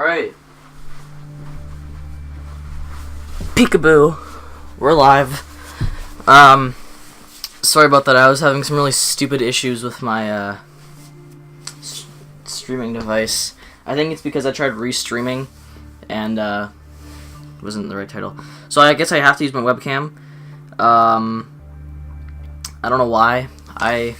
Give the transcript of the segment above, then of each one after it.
Alright. Peekaboo. We're live. Sorry about that. I was having some really stupid issues with my, streaming device. I think it's because I tried restreaming, and, it wasn't the right title. So I guess I have to use my webcam. I don't know why. I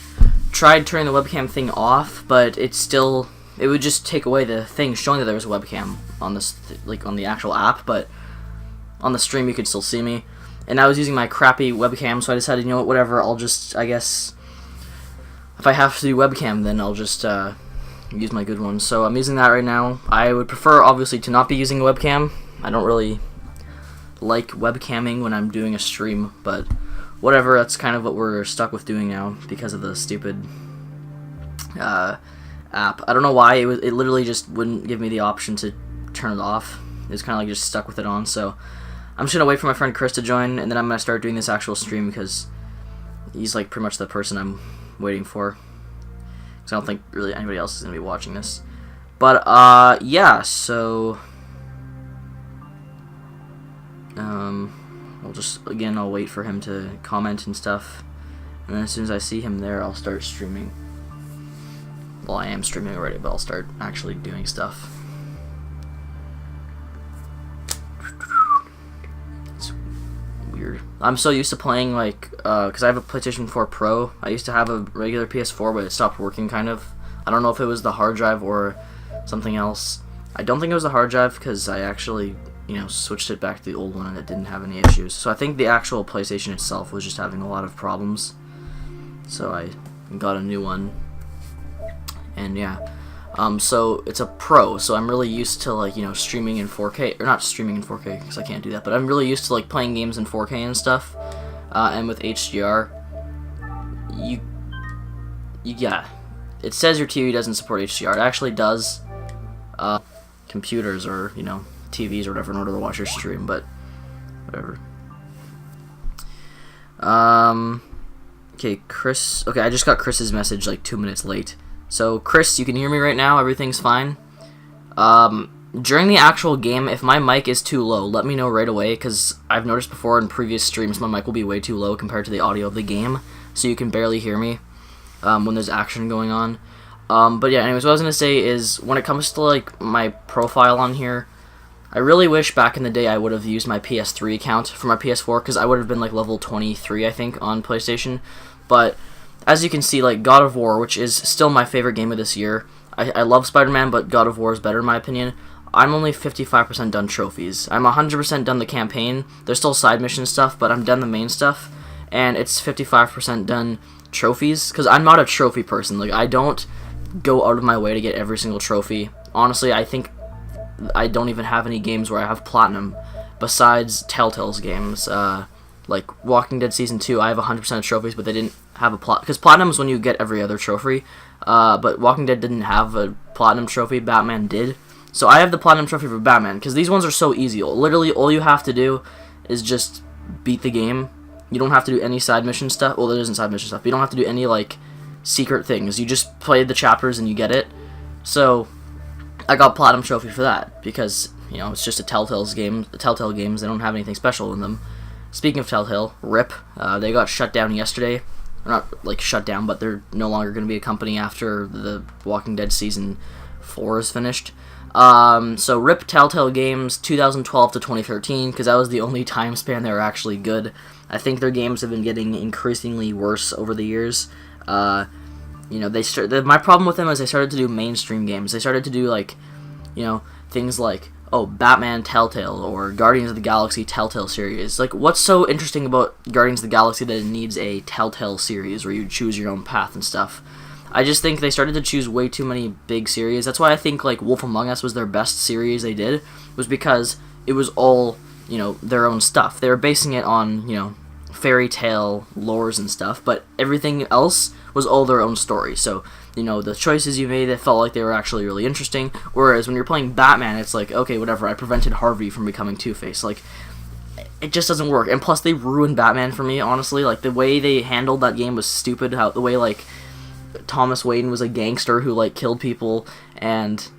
tried turning the webcam thing off, but it would just take away the thing showing that there was a webcam on this, on the actual app, but on the stream you could still see me. And I was using my crappy webcam, so I decided, you know what, whatever, I'll just, I guess, if I have to do webcam, then I'll just, use my good one. So I'm using that right now. I would prefer, obviously, to not be using a webcam. I don't really like webcamming when I'm doing a stream, but whatever, that's kind of what we're stuck with doing now because of the stupid, app. I don't know why, it literally just wouldn't give me the option to turn it off. It's kind of like just stuck with it on, so I'm just gonna wait for my friend Chris to join, and then I'm gonna start doing this actual stream because he's like pretty much the person I'm waiting for. Because I don't think really anybody else is gonna be watching this. But yeah, so I'll wait for him to comment and stuff, and then as soon as I see him there, I'll start streaming. Well, I am streaming already, but I'll start actually doing stuff. It's weird. I'm so used to playing, like, because I have a PlayStation 4 Pro. I used to have a regular PS4, but it stopped working, kind of. I don't know if it was the hard drive or something else. I don't think it was the hard drive, because I actually, switched it back to the old one, and it didn't have any issues. So I think the actual PlayStation itself was just having a lot of problems. So I got a new one. And yeah, so it's a Pro, so I'm really used to, like, streaming in 4K, or not streaming in 4K, because I can't do that, but I'm really used to, like, playing games in 4K and stuff, and with HDR, yeah, it says your TV doesn't support HDR, it actually does, computers, or, TVs or whatever, in order to watch your stream, but, whatever. Okay, Chris, okay, I just got Chris's message, like, 2 minutes late. So, Chris, you can hear me right now, everything's fine. During the actual game, if my mic is too low, let me know right away, because I've noticed before in previous streams my mic will be way too low compared to the audio of the game, so you can barely hear me when there's action going on. But yeah, anyways, what I was going to say is, when it comes to, like, my profile on here, I really wish back in the day I would have used my PS3 account for my PS4, because I would have been, like, level 23, I think, on PlayStation, but as you can see, like, God of War, which is still my favorite game of this year, I love Spider-Man, but God of War is better in my opinion. I'm only 55% done trophies. I'm 100% done the campaign. There's still side mission stuff, but I'm done the main stuff, and it's 55% done trophies, because I'm not a trophy person. Like, I don't go out of my way to get every single trophy. Honestly, I think I don't even have any games where I have platinum, besides Telltale's games. Like, Walking Dead Season 2, I have 100% of trophies, but they didn't have a because platinum is when you get every other trophy, but Walking Dead didn't have a platinum trophy, Batman did. So I have the platinum trophy for Batman, because these ones are so easy. Literally, all you have to do is just beat the game. You don't have to do any side mission stuff. Well, there isn't side mission stuff, but you don't have to do any, like, secret things. You just play the chapters and you get it. So I got platinum trophy for that, because, it's just a Telltale games, they don't have anything special in them. Speaking of Telltale, RIP, they got shut down yesterday. Or not, like, shut down, but they're no longer going to be a company after the Walking Dead Season 4 is finished. So RIP Telltale Games 2012 to 2013, because that was the only time span they were actually good. I think their games have been getting increasingly worse over the years. My problem with them is they started to do mainstream games. They started to do, like, things like, oh, Batman Telltale, or Guardians of the Galaxy Telltale series. Like, what's so interesting about Guardians of the Galaxy that it needs a Telltale series where you choose your own path and stuff? I just think they started to choose way too many big series. That's why I think, like, Wolf Among Us was their best series they did, was because it was all, their own stuff. They were basing it on, fairy tale lores and stuff, but everything else was all their own story. So, the choices you made, it felt like they were actually really interesting, whereas when you're playing Batman, it's like, okay, whatever, I prevented Harvey from becoming Two-Face. Like, it just doesn't work. And plus, they ruined Batman for me, honestly. Like, the way they handled that game was stupid. The way, like, Thomas Wayne was a gangster who, like, killed people, and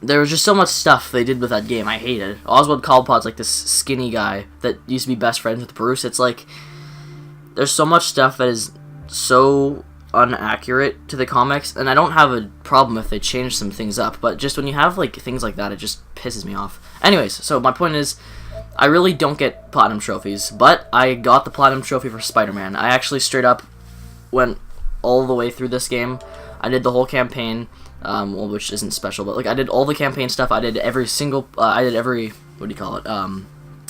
there was just so much stuff they did with that game I hated. Oswald Cobblepot's like this skinny guy that used to be best friends with Bruce. It's like, there's so much stuff that is so inaccurate to the comics, and I don't have a problem if they change some things up, but just when you have like things like that, it just pisses me off. Anyways, so my point is, I really don't get platinum trophies, but I got the platinum trophy for Spider-Man. I actually straight up went all the way through this game. I did the whole campaign, well, which isn't special, but like I did all the campaign stuff. I did every single, what do you call it,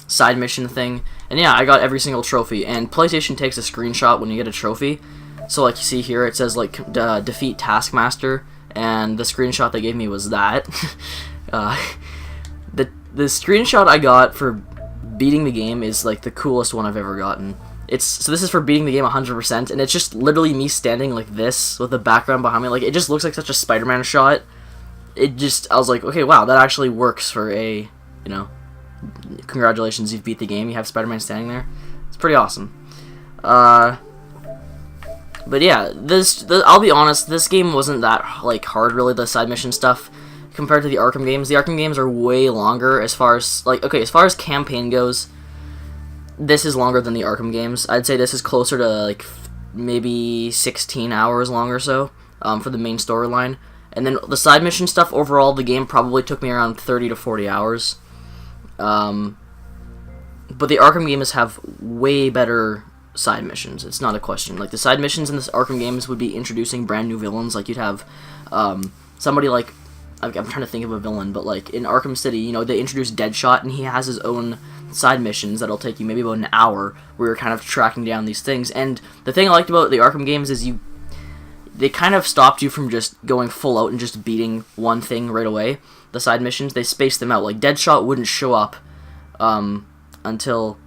side mission thing, and yeah, I got every single trophy. And PlayStation takes a screenshot when you get a trophy. So like you see here, it says like defeat Taskmaster, and the screenshot they gave me was that. The screenshot I got for beating the game is like the coolest one I've ever gotten. So this is for beating the game 100%, and it's just literally me standing like this with the background behind me. Like, it just looks like such a Spider-Man shot. I was like, okay, wow, that actually works for a, you know, congratulations, you've beat the game. You have Spider-Man standing there. It's pretty awesome. But yeah, I'll be honest, this game wasn't that like hard really, the side mission stuff, compared to the Arkham games. The Arkham games are way longer as far as, like, okay, as far as campaign goes, this is longer than the Arkham games. I'd say this is closer to, like, maybe 16 hours long or so, for the main storyline. And then the side mission stuff, overall, the game probably took me around 30 to 40 hours. But the Arkham games have way better side missions. It's not a question. Like, the side missions in the Arkham games would be introducing brand new villains. Like, you'd have, somebody like, I'm trying to think of a villain, but like in Arkham City, you know, they introduced Deadshot, and he has his own side missions that'll take you maybe about an hour, where you're kind of tracking down these things. And the thing I liked about the Arkham games is they kind of stopped you from just going full out and just beating one thing right away. The side missions, they spaced them out. Like, Deadshot wouldn't show up until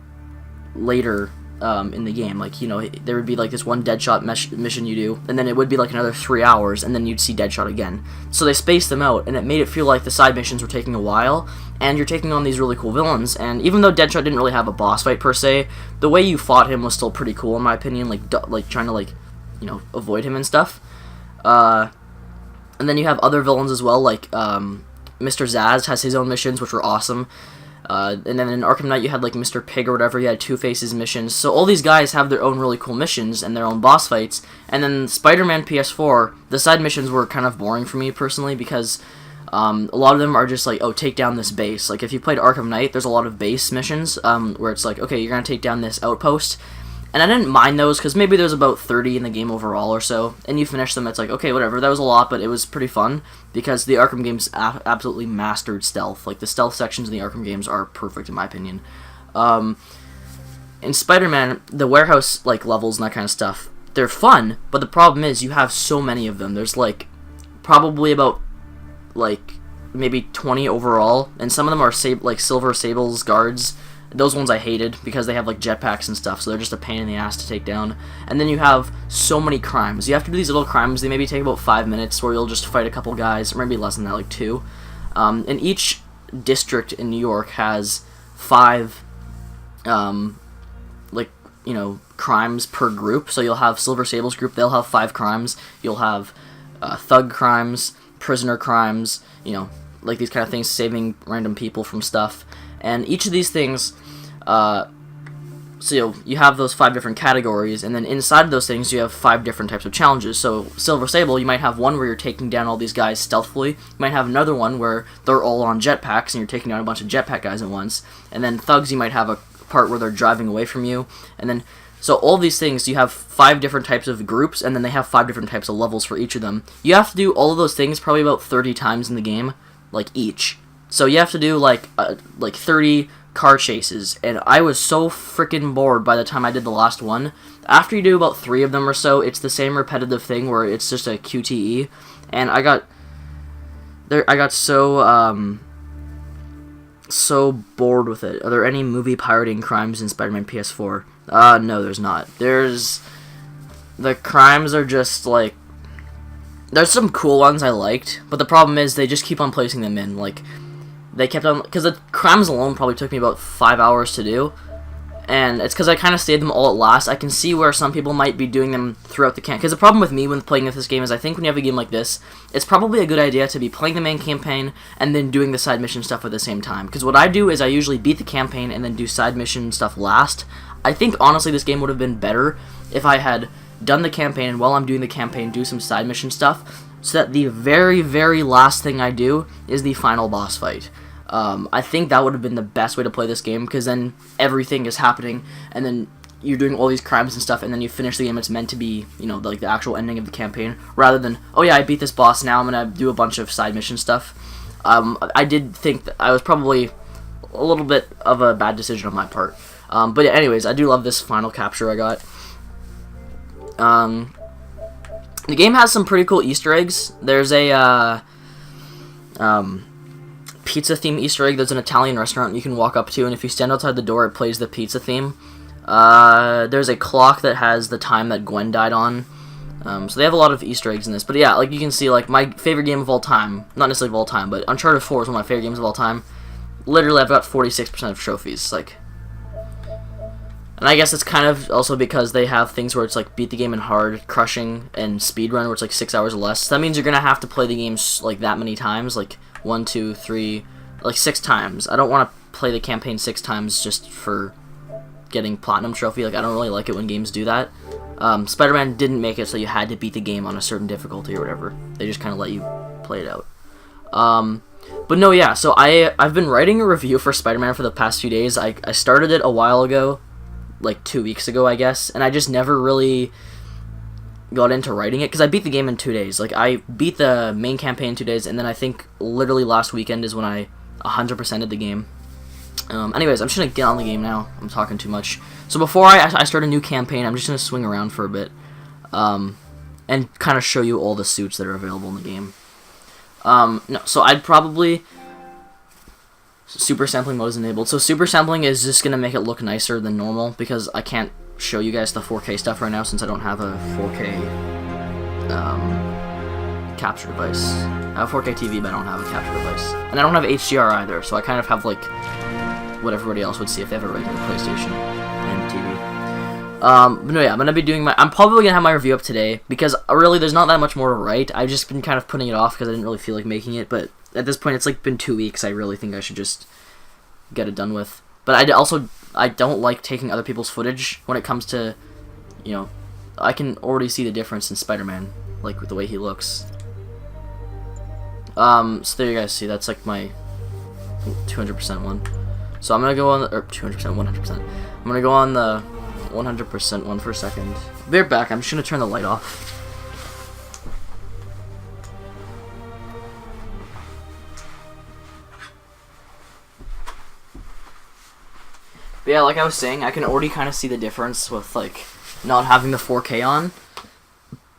later in the game. Like, you know, there would be like this one Deadshot mission you do, and then it would be like another 3 hours, and then you'd see Deadshot again. So they spaced them out, and it made it feel like the side missions were taking a while, and you're taking on these really cool villains. And even though Deadshot didn't really have a boss fight per se, the way you fought him was still pretty cool in my opinion. Like trying to, like, you know, avoid him and stuff. And then you have other villains as well, like Mr. Zsasz has his own missions, which were awesome. And then in Arkham Knight you had like Mr. Pig or whatever, he had Two-Face's missions. So all these guys have their own really cool missions and their own boss fights. And then Spider-Man PS4, the side missions were kind of boring for me personally, because a lot of them are just like, oh, take down this base. Like, if you played Arkham Knight, there's a lot of base missions where it's like, okay, you're gonna take down this outpost. And I didn't mind those, because maybe there's about 30 in the game overall or so, and you finish them, it's like, okay, whatever, that was a lot, but it was pretty fun, because the Arkham games absolutely mastered stealth. Like, the stealth sections in the Arkham games are perfect, in my opinion. In Spider-Man, the warehouse, like, levels and that kind of stuff, they're fun, but the problem is, you have so many of them. There's, like, probably about, like, maybe 20 overall, and some of them are, like, Silver Sable's guards. Those ones I hated, because they have like jetpacks and stuff, so they're just a pain in the ass to take down. And then you have so many crimes. You have to do these little crimes, they maybe take about 5 minutes, where you'll just fight a couple guys, or maybe less than that, like 2. And each district in New York has 5, like, you know, crimes per group. So you'll have Silver Sable's group, they'll have 5 crimes. You'll have thug crimes, prisoner crimes, you know, like these kind of things, saving random people from stuff. And each of these things, so you have those 5 different categories, and then inside of those things you have 5 different types of challenges. So Silver Sable, you might have one where you're taking down all these guys stealthily. You might have another one where they're all on jetpacks and you're taking down a bunch of jetpack guys at once. And then Thugs, you might have a part where they're driving away from you. And then, so all these things, you have 5 different types of groups, and then they have 5 different types of levels for each of them. You have to do all of those things probably about 30 times in the game, like each. So you have to do like 30 car chases, and I was so freaking bored by the time I did the last one. After you do about 3 of them or so, it's the same repetitive thing where it's just a QTE, and I got so bored with it. Are there any movie pirating crimes in Spider-Man PS4? No, there's not. The crimes are just like, there's some cool ones I liked, but the problem is they just keep on placing them in. Like, they kept on, because the crimes alone probably took me about 5 hours to do, and it's because I kind of saved them all at last. I can see where some people might be doing them throughout the campaign, because the problem with me when playing this game is I think when you have a game like this, it's probably a good idea to be playing the main campaign and then doing the side mission stuff at the same time, because what I do is I usually beat the campaign and then do side mission stuff last. I think, honestly, this game would have been better if I had done the campaign, and while I'm doing the campaign, do some side mission stuff, so that the very, very last thing I do is the final boss fight. I think that would have been the best way to play this game, because then everything is happening, and then you're doing all these crimes and stuff, and then you finish the game. It's meant to be, you know, like the actual ending of the campaign, rather than, oh yeah, I beat this boss, now I'm gonna do a bunch of side mission stuff. I did think that I was probably a little bit of a bad decision on my part. But yeah, anyways, I do love this final capture I got. The game has some pretty cool Easter eggs. There's a pizza theme Easter egg. There's an Italian restaurant you can walk up to, and if you stand outside the door, it plays the pizza theme. There's a clock that has the time that Gwen died on. So they have a lot of Easter eggs in this. But yeah, like you can see, like my favorite game of all time, not necessarily of all time, but Uncharted 4 is one of my favorite games of all time. Literally, I've got 46% of trophies. Like, and I guess it's kind of also because they have things where it's like beat the game in hard, crushing, and speedrun, where it's like 6 hours or less. So that means you're gonna have to play the games like that many times, like 1, 2, 3, like 6 times. I don't want to play the campaign 6 times just for getting platinum trophy. Like, I don't really like it when games do that. Spider-Man didn't make it so you had to beat the game on a certain difficulty or whatever. They just kind of let you play it out. But no, yeah. So I've been writing a review for Spider-Man for the past few days. I started it a while ago, like 2 weeks ago, I guess, and I just never really got into writing it, because I beat the game in 2 days. Like, I beat the main campaign in 2 days, and then I think literally last weekend is when I 100%ed the game. Anyways, I'm just gonna get on the game now. I'm talking too much. So before I start a new campaign, I'm just gonna swing around for a bit, and kind of show you all the suits that are available in the game. No, so I'd probably... Super sampling mode is enabled. So super sampling is just going to make it look nicer than normal, because I can't show you guys the 4K stuff right now since I don't have a 4K capture device. I have a 4K TV, but I don't have a capture device. And I don't have HDR either, so I kind of have like what everybody else would see if they have a regular PlayStation and TV. But no, yeah, I'm going to be doing I'm probably going to have my review up today, because really there's not that much more to write. I've just been kind of putting it off because I didn't really feel like making it, but at this point, it's like been 2 weeks. I really think I should just get it done with. But I don't like taking other people's footage when it comes to, you know, I can already see the difference in Spider-Man, like with the way he looks. So there you guys see, that's like my 200% one. So I'm gonna go on the, or 200%, 100%. I'm gonna go on the 100% one for a second. Be right back. I'm just gonna turn the light off. But yeah, like I was saying, I can already kind of see the difference with, like, not having the 4K on.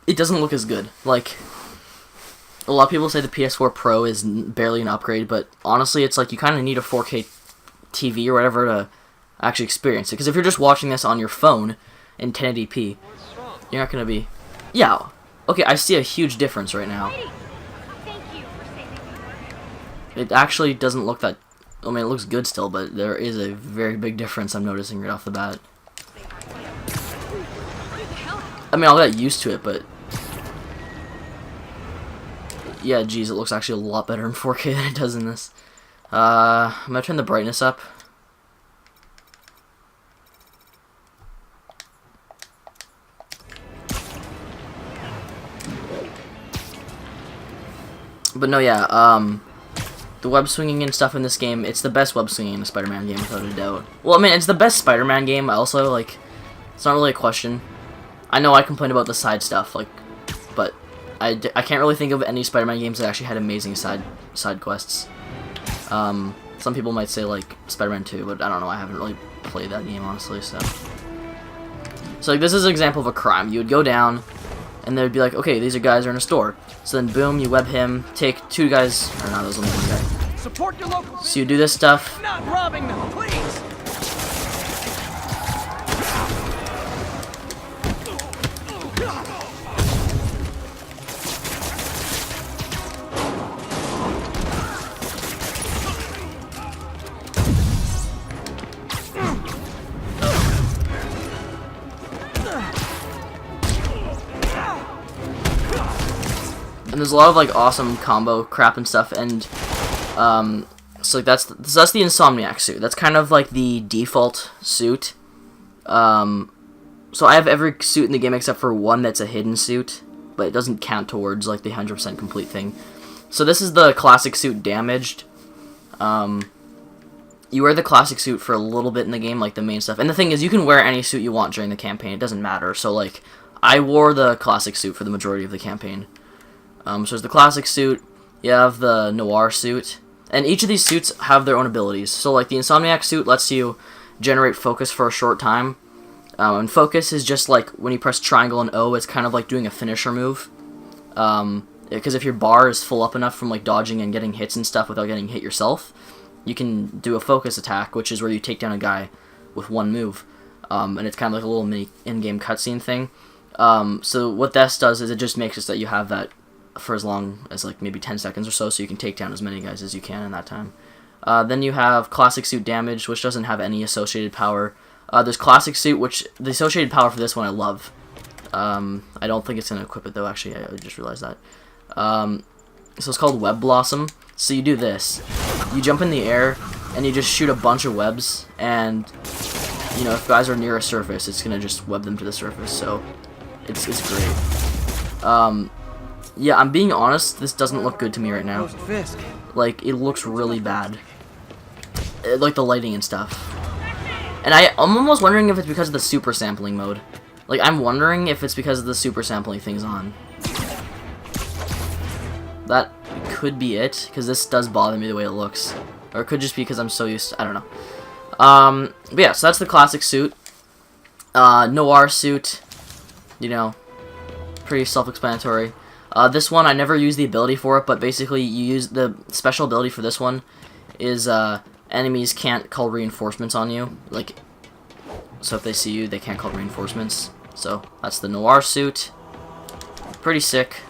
It doesn't look as good. Like, a lot of people say the PS4 Pro is barely an upgrade, but honestly, it's like you kind of need a 4K TV or whatever to actually experience it. Because if you're just watching this on your phone in 1080p, you're not going to be... Yeah, okay, I see a huge difference right now. It actually doesn't look that... I mean, it looks good still, but there is a very big difference I'm noticing right off the bat. I mean, I'll get used to it, but... Yeah, geez, it looks actually a lot better in 4K than it does in this. I'm gonna turn the brightness up. But no, yeah, the web swinging and stuff in this game, it's the best web swinging in a Spider-Man game, without a doubt. Well, I mean, it's the best Spider-Man game, also, like, it's not really a question. I know I complain about the side stuff, like, but I can't really think of any Spider-Man games that actually had amazing side quests. Some people might say, like, Spider-Man 2, but I don't know, I haven't really played that game, honestly, so. So, like, this is an example of a crime. You would go down, and they'd be like, okay, these guys are in a store. So then, boom, you web him, take 2 guys, or no, there's only 1 guy. Support your local. So you do this stuff. Not robbing them, please. And there's a lot of like awesome combo crap and stuff, and so like that's the Insomniac suit. That's kind of like the default suit. So I have every suit in the game except for one that's a hidden suit, but it doesn't count towards like the 100% complete thing. So this is the classic suit damaged. You wear the classic suit for a little bit in the game, like the main stuff. And the thing is, you can wear any suit you want during the campaign. It doesn't matter. So like, I wore the classic suit for the majority of the campaign. So there's the classic suit. You have the noir suit. And each of these suits have their own abilities. So like the Insomniac suit lets you generate focus for a short time. And focus is just like when you press triangle and O, it's kind of like doing a finisher move. Because if your bar is full up enough from like dodging and getting hits and stuff without getting hit yourself, you can do a focus attack, which is where you take down a guy with one move. And it's kind of like a little mini in-game cutscene thing. So what this does is it just makes it so that you have that for as long as like maybe 10 seconds or so you can take down as many guys as you can in that time. Then you have classic suit damage, which doesn't have any associated power. There's classic suit, which the associated power for this one I love. I don't think it's going to equip it though, actually. I just realized that. So it's called Web Blossom. So you do this. You jump in the air, and you just shoot a bunch of webs, and, you know, if guys are near a surface, it's going to just web them to the surface, so it's great. Yeah, I'm being honest, this doesn't look good to me right now. Like, it looks really bad. Like, the lighting and stuff. And I'm almost wondering if it's because of the super sampling mode. Like, I'm wondering if it's because of the super sampling thing's on. That could be it, because this does bother me the way it looks. Or it could just be because I'm so used to, I don't know. But yeah, so that's the classic suit. Noir suit, you know, pretty self-explanatory. This one, I never use the ability for it, but basically you use the special ability for this one is, enemies can't call reinforcements on you. Like, so if they see you, they can't call reinforcements. So, that's the Noir suit. Pretty sick.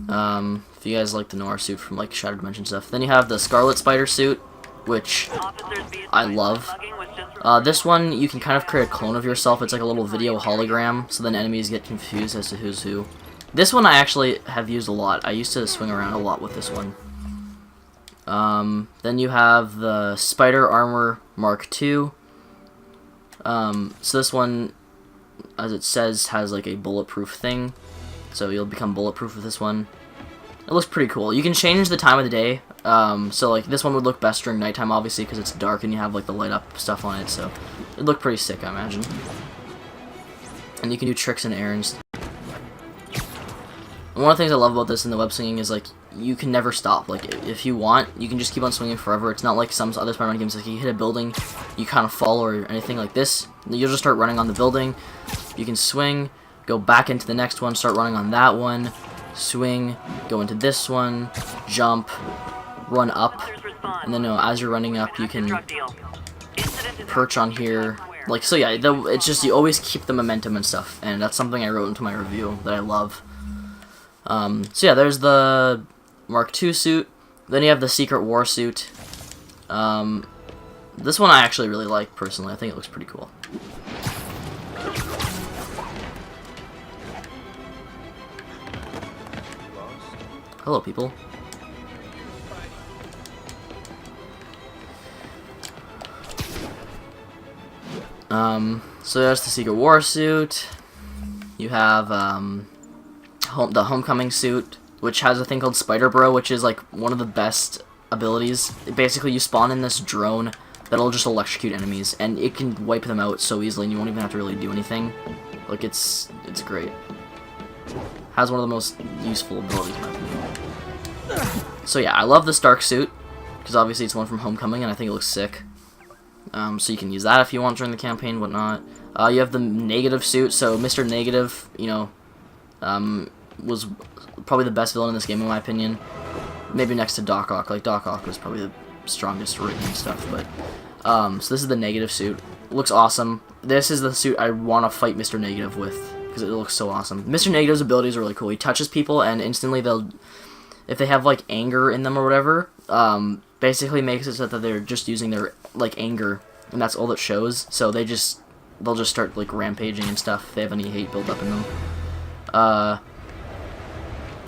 If you guys like the Noir suit from, like, Shattered Dimension stuff. Then you have the Scarlet Spider suit, which I love. This one, you can kind of create a clone of yourself. It's like a little video hologram, so then enemies get confused as to who's who. This one I actually have used a lot. I used to swing around a lot with this one. Then you have the Spider Armor Mark II. So this one, as it says, has like a bulletproof thing. So you'll become bulletproof with this one. It looks pretty cool. You can change the time of the day. So like this one would look best during nighttime, obviously, because it's dark and you have like the light up stuff on it. So it'd look pretty sick, I imagine. And you can do tricks in air and stuff. And one of the things I love about this in the web swinging is like you can never stop. Like if you want, you can just keep on swinging forever. It's not like some other Spider-Man games, like you hit a building, you kind of fall or anything like this. You'll just start running on the building. You can swing, go back into the next one, start running on that one, swing, go into this one, jump, run up, and then as you're running up, you can perch on here. Like, so yeah, it's just you always keep the momentum and stuff, and that's something I wrote into my review that I love. So yeah, there's the Mark II suit. Then you have the Secret War suit. This one I actually really like, personally. I think it looks pretty cool. Hello, people. So there's the Secret War suit. You have, the Homecoming suit, which has a thing called Spider Bro, which is like one of the best abilities. Basically, you spawn in this drone that'll just electrocute enemies, and it can wipe them out so easily, and you won't even have to really do anything. Like, it's great. Has one of the most useful abilities, in my opinion. So yeah, I love the Stark suit, because obviously it's one from Homecoming, and I think it looks sick. So you can use that if you want during the campaign, whatnot. You have the Negative suit, so Mr. Negative, you know, was probably the best villain in this game, in my opinion. Maybe next to Doc Ock. Like, Doc Ock was probably the strongest written and stuff, but, so this is the Negative suit. It looks awesome. This is the suit I want to fight Mr. Negative with, because it looks so awesome. Mr. Negative's abilities are really cool. He touches people, and instantly they'll, if they have, like, anger in them or whatever, basically makes it so that they're just using their, like, anger, and that's all it shows, so they just they'll just start like rampaging and stuff if they have any hate built up in them.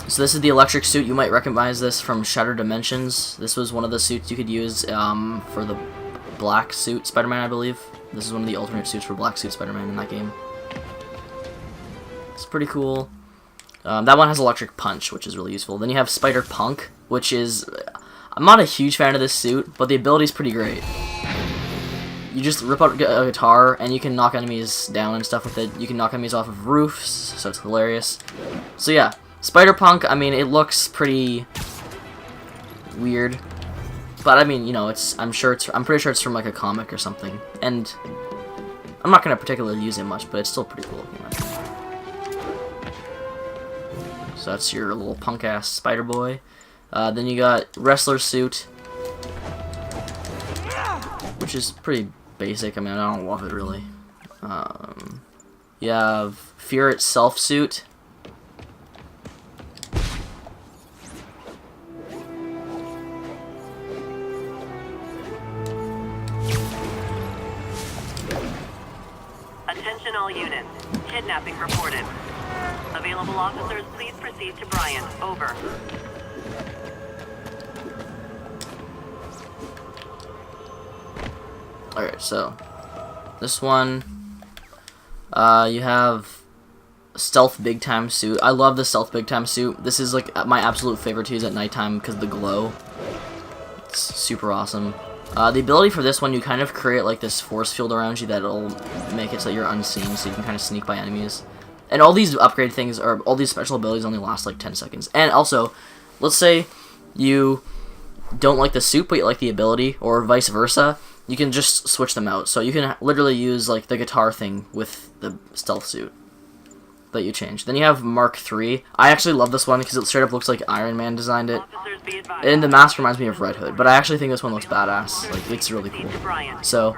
So this is the electric suit. You might recognize this from Shattered Dimensions. This was one of the suits you could use for the black suit Spider-Man, I believe. This is one of the alternate suits for black suit Spider-Man in that game. It's pretty cool. That one has electric punch, which is really useful. Then you have Spider-Punk, which is... I'm not a huge fan of this suit, but the ability's pretty great. You just rip out a guitar, and you can knock enemies down and stuff with it. You can knock enemies off of roofs, so it's hilarious. So yeah, Spider-Punk, I mean, it looks pretty weird. But I mean, you know, I'm pretty sure it's from like a comic or something. And I'm not gonna particularly use it much, but it's still pretty cool. So that's your little punk-ass Spider-Boy. Then you got Wrestler Suit, which is pretty basic. I mean, I don't love it really. You have Fear Itself Suit. Attention all units. Kidnapping reported. Available officers, please proceed to Bryant. Over. Alright, so this one, you have Stealth Big Time Suit. I love the Stealth Big Time Suit. This is like my absolute favorite to use at nighttime because of the glow. It's super awesome. The ability for this one, you kind of create like this force field around you that'll make it so you're unseen, so you can kind of sneak by enemies. And all these upgrade things, or all these special abilities only last like 10 seconds. And also, let's say you don't like the suit, but you like the ability, or vice versa. You can just switch them out. So you can literally use like the guitar thing with the stealth suit that you change. Then you have Mark III. I actually love this one because it straight up looks like Iron Man designed it. And the mask reminds me of Red Hood, but I actually think this one looks badass. Like, it's really cool. So,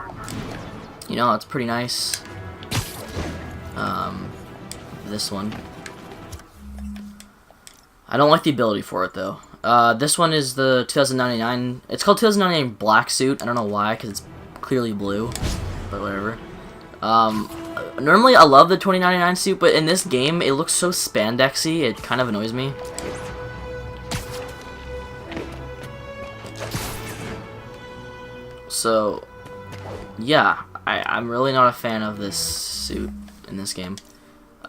you know, it's pretty nice. This one. I don't like the ability for it, though. This one is the 2099. It's called 2099 Black Suit. I don't know why, because it's clearly blue. But whatever. Normally, I love the 2099 suit, but in this game, it looks so spandexy, it kind of annoys me. So, yeah, I'm really not a fan of this suit in this game.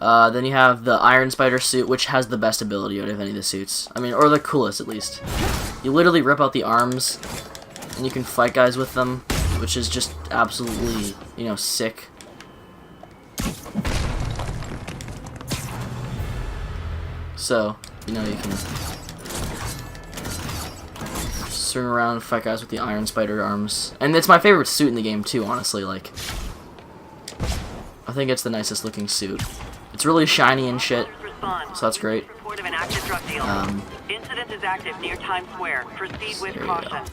Then you have the Iron Spider suit, which has the best ability out of any of the suits. I mean, or the coolest, at least. You literally rip out the arms, and you can fight guys with them, which is just absolutely, you know, sick. So, you know, you can swing around and fight guys with the Iron Spider arms. And it's my favorite suit in the game, too, honestly. Like, I think it's the nicest looking suit. It's really shiny and shit, so that's great. Incident is active near Times Square. Proceed with caution.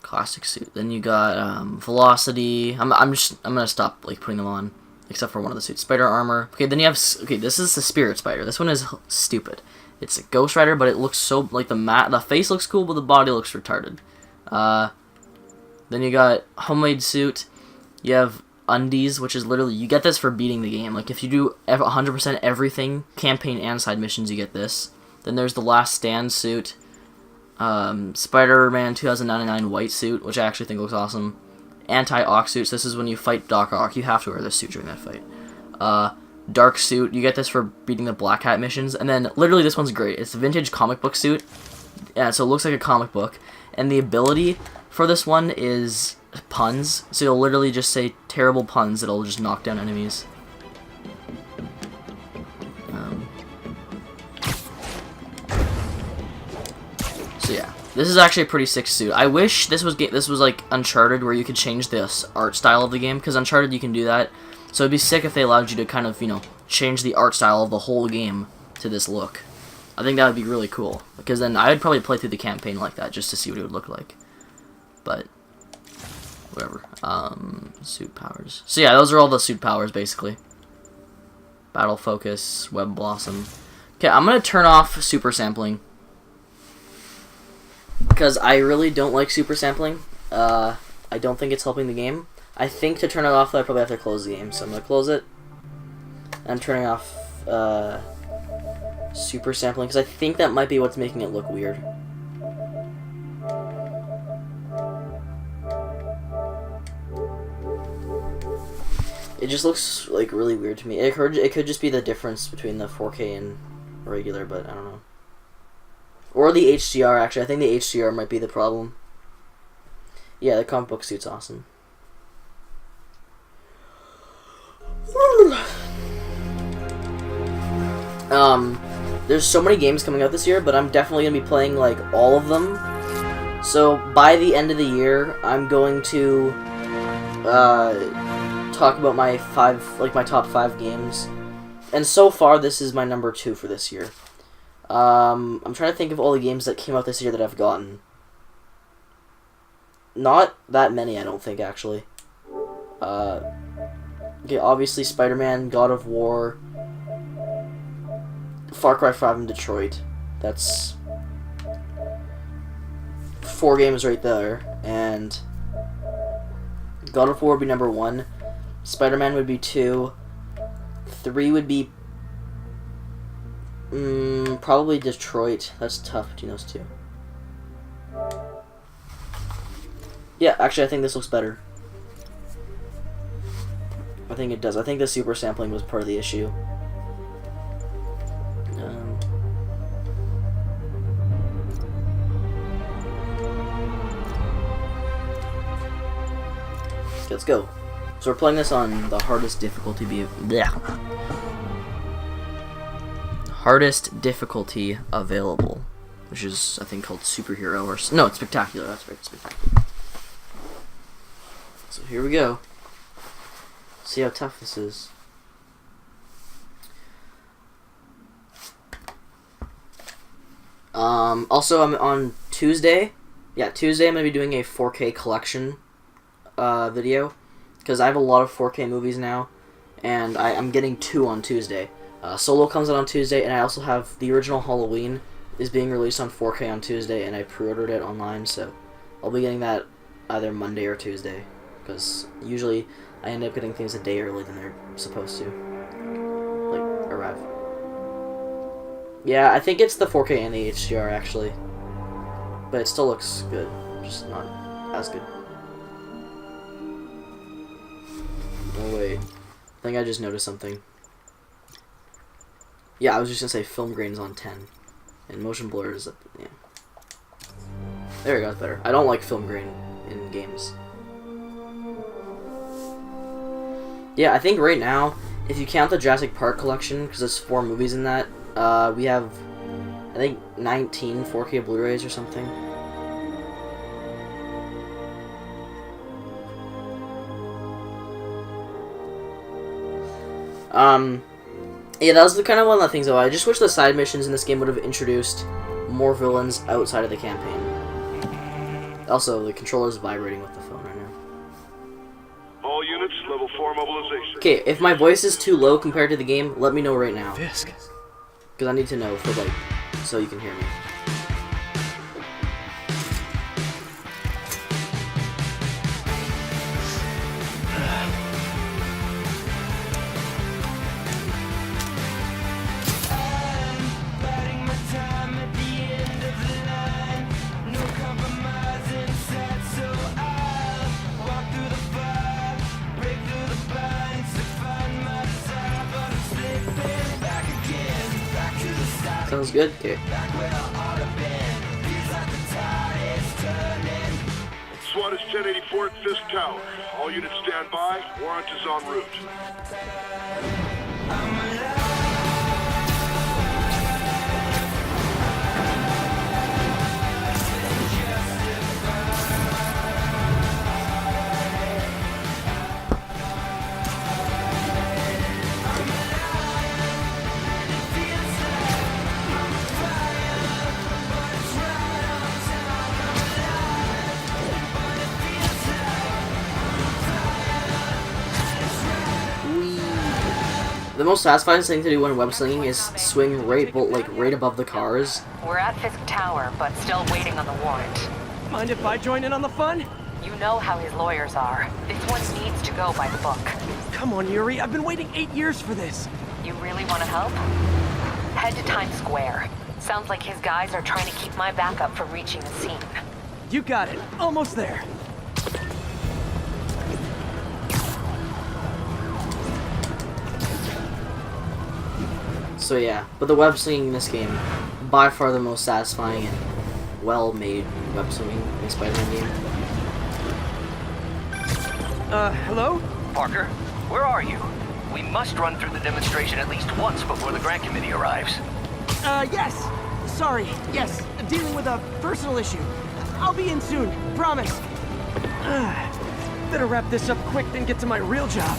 Classic suit. Then you got Velocity. I'm gonna stop like putting them on, except for one of the suits. Spider armor. Okay, then you have this is the Spirit Spider. This one is stupid. It's a Ghost Rider, but it looks so like the face looks cool, but the body looks retarded. Then you got Homemade Suit. You have Undies, which is literally, you get this for beating the game. Like, if you do 100% everything, campaign and side missions, you get this. Then there's the Last Stand suit. Spider-Man 2099 White suit, which I actually think looks awesome. Anti-Ock suits, this is when you fight Doc Ock. You have to wear this suit during that fight. Dark suit, you get this for beating the Black Hat missions. And then, literally, this one's great. It's a vintage comic book suit. Yeah, so it looks like a comic book. And the ability for this one is puns, so you'll literally just say terrible puns that'll just knock down enemies. So yeah, this is actually a pretty sick suit. I wish this was like Uncharted, where you could change the art style of the game, because Uncharted you can do that. So it'd be sick if they allowed you to kind of, you know, change the art style of the whole game to this look. I think that would be really cool, because then I would probably play through the campaign like that just to see what it would look like. But whatever. Suit powers. So yeah, those are all the suit powers, basically. Battle Focus, Web Blossom. Okay, I'm gonna turn off super sampling, because I really don't like super sampling. I don't think it's helping the game. I think to turn it off, I probably have to close the game. So I'm gonna close it. I'm turning off super sampling because I think that might be what's making it look weird. It just looks like really weird to me. It could just be the difference between the 4K and regular, but I don't know. Or the HDR, actually. I think the HDR might be the problem. Yeah, the comic book suit's awesome. There's so many games coming out this year, but I'm definitely going to be playing, like, all of them. So, by the end of the year, I'm going to, talk about my top 5 games. And so far, this is my number 2 for this year. I'm trying to think of all the games that came out this year that I've gotten. Not that many, I don't think, actually. Okay, obviously Spider-Man, God of War, Far Cry 5 and Detroit. That's 4 games right there. And God of War would be number 1. Spider-Man would be 2. 3 would be probably Detroit. That's tough between those two. Yeah, actually, I think this looks better. I think it does. I think the super sampling was part of the issue. Okay, let's go. So we're playing this on the hardest difficulty hardest difficulty available, which is I think called superhero or no, it's spectacular. That's right, spectacular. So here we go. See how tough this is. Also, I'm on Tuesday. Yeah, Tuesday I'm gonna be doing a 4K collection video because I have a lot of 4K movies now, and I'm getting 2 on Tuesday. Solo comes out on Tuesday, and I also have the original Halloween is being released on 4K on Tuesday, and I pre-ordered it online, so I'll be getting that either Monday or Tuesday, because usually I end up getting things a day early than they're supposed to, like, arrive. Yeah, I think it's the 4K and the HDR, actually, but it still looks good, just not as good. Oh wait, I think I just noticed something. Yeah, I was just gonna say film grain's on 10, and motion blur is up. Yeah, there we go. That's better. I don't like film grain in games. Yeah, I think right now, if you count the Jurassic Park collection, because there's 4 movies in that, we have, I think, 19 4K Blu-rays or something. Yeah, that was kind of one of the things, though. I just wish the side missions in this game would have introduced more villains outside of the campaign. Also, the controller's vibrating with the phone right now. All units, level 4 mobilization. Okay, if my voice is too low compared to the game, let me know right now. Fisk. Because I need to know for, like, so you can hear me. Sounds good? Okay. SWAT is 1084 at Fisk Tower. All units stand by. Warrant is en route. The most satisfying thing to do when web slinging is swing right above the cars. We're at Fisk Tower, but still waiting on the warrant. Mind if I join in on the fun? You know how his lawyers are. This one needs to go by the book. Come on, Yuri. I've been waiting 8 years for this. You really want to help? Head to Times Square. Sounds like his guys are trying to keep my backup from reaching the scene. You got it. Almost there. So yeah, but the web slinging in this game, by far the most satisfying and well-made web slinging in a Spider-Man game. Hello? Parker, where are you? We must run through the demonstration at least once before the grant committee arrives. Yes. Sorry. Yes. Dealing with a personal issue. I'll be in soon. Promise. Better wrap this up quick than get to my real job.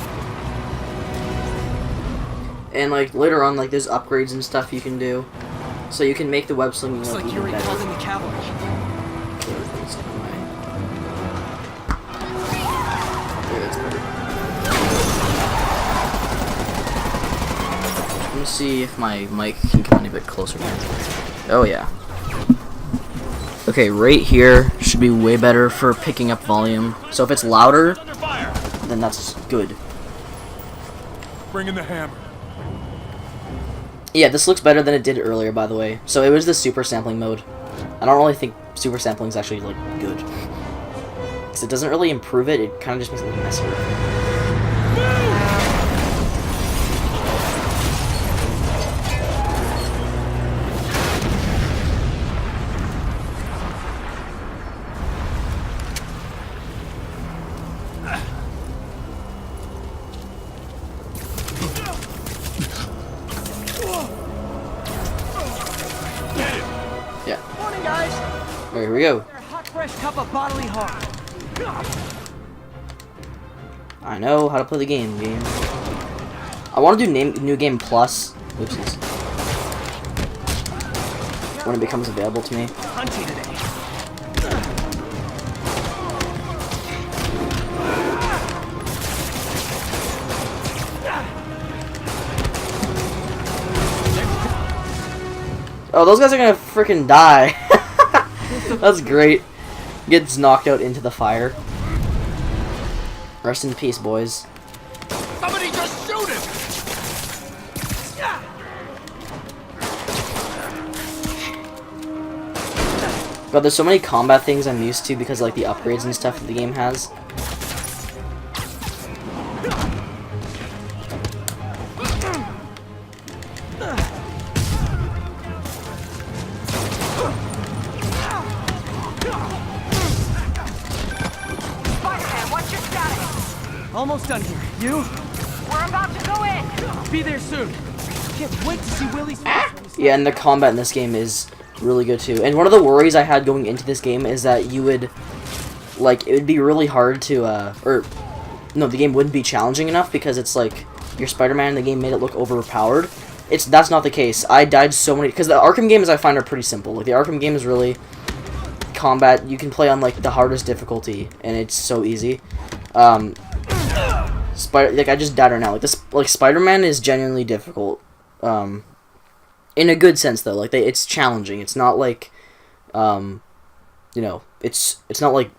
And like later on, like there's upgrades and stuff you can do, so you can make the web slinging Looks like like even Yuri better. called in the cavalry. There, that's better. Let me see if my mic can come in a bit closer. Oh yeah. Okay, right here should be way better for picking up volume. So if it's louder, then that's good. Bring in the hammer. Yeah, this looks better than it did earlier, by the way. So it was the super sampling mode. I don't really think super sampling is actually, like, good. Because it doesn't really improve it, it kind of just makes it look messier. Yeah. Morning, guys. Alright, here we go. A hot, fresh cup of bodily harm. I know how to play the game. I want to do New Game Plus. Oopsies. When it becomes available to me. Punchy today. Oh, those guys are gonna freaking die. That's great. Gets knocked out into the fire. Rest in peace, boys. Somebody just shoot him! God, there's so many combat things I'm used to because like the upgrades and stuff that the game has. Spider-Man, what's your status? Almost done here. You? We're about to go in. Be there soon. Can't wait to see Willie's face. Yeah, and the combat in this game is really good too. And one of the worries I had going into this game is that you would, like, it would be really hard to, no, the game wouldn't be challenging enough because it's like, you're Spider-Man and the game made it look overpowered. That's not the case. I died so many, because the Arkham games I find are pretty simple. Like, the Arkham game is really, combat, you can play on, like, the hardest difficulty, and it's so easy. I just died right now. Like, Spider-Man is genuinely difficult. In a good sense, though. Like, it's challenging. It's not like, you know, it's not like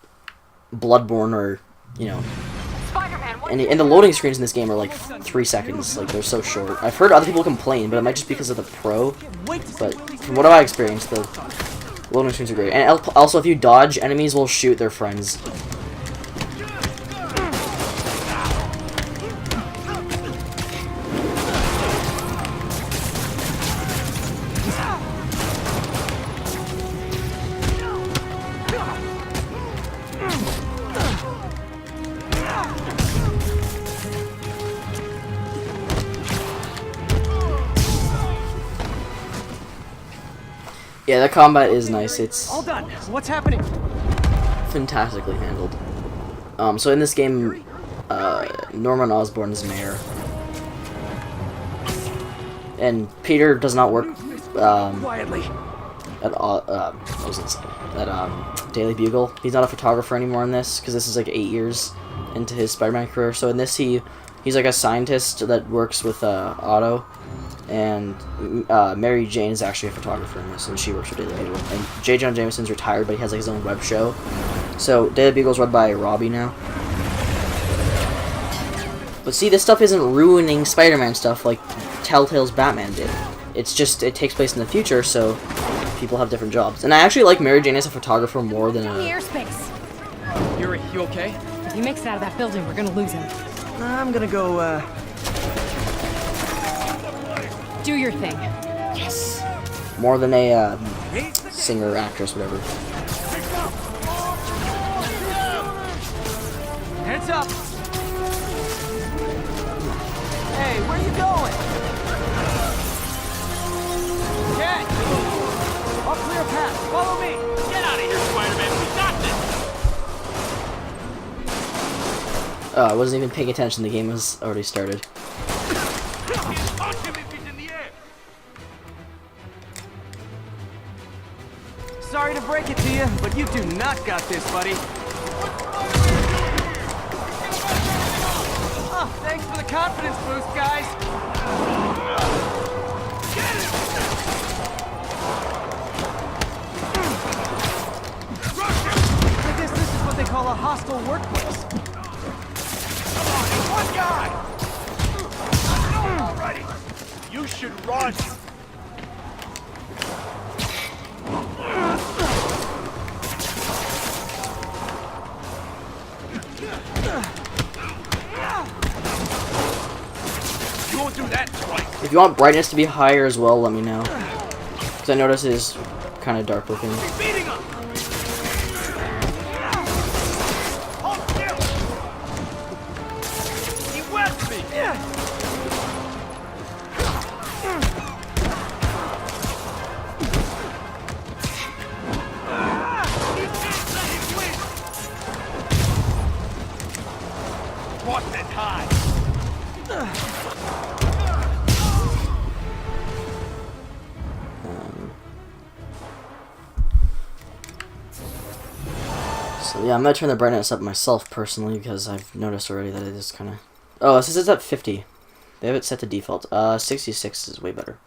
Bloodborne or, you know. Spider-Man, what's And the loading screens in this game are like 3 seconds. Like, they're so short. I've heard other people complain, but it might just be because of the Pro. But from what I've experienced, the loading screens are great. And also, if you dodge, enemies will shoot their friends. Yeah, the combat is nice. It's All done. What's happening? fantastically handled. So in this game, Norman Osborn is mayor, and Peter does not work Quietly. at what was it? At Daily Bugle. He's not a photographer anymore in this because this is like 8 years into his Spider-Man career. So in this, he's like a scientist that works with Otto, and Mary Jane is actually a photographer in this, and she works for Daily Bugle. And J. Jonah Jameson's retired, but he has like his own web show. So Daily Bugle's run by Robbie now. But see, this stuff isn't ruining Spider-Man stuff like Telltale's Batman did. It's just, it takes place in the future, so people have different jobs. And I actually like Mary Jane as a photographer more than The a... airspace. Yuri, you okay? If he makes it out of that building, we're gonna lose him. I'm gonna go, Do your thing. Yes! More than a singer, actress, whatever. Heads up! Hey, where you going? Cat! I'll clear a path. Follow me! Get out of here, Spider-Man! We got this! Oh, I wasn't even paying attention. The game was already started. Sorry to break it to you, but you do not got this, buddy. Oh, thanks for the confidence boost, guys. I guess this is what they call a hostile workplace. One guy! Alrighty. You should run. You won't do that twice. If you want brightness to be higher as well, let me know. Because I notice it is kind of dark looking. He's beating him. Hold still. He whacked me. Lost that high. So yeah, I'm gonna turn the brightness up myself personally because I've noticed already that it is kind of... Oh, this is at 50. They have it set to default. 66 is way better.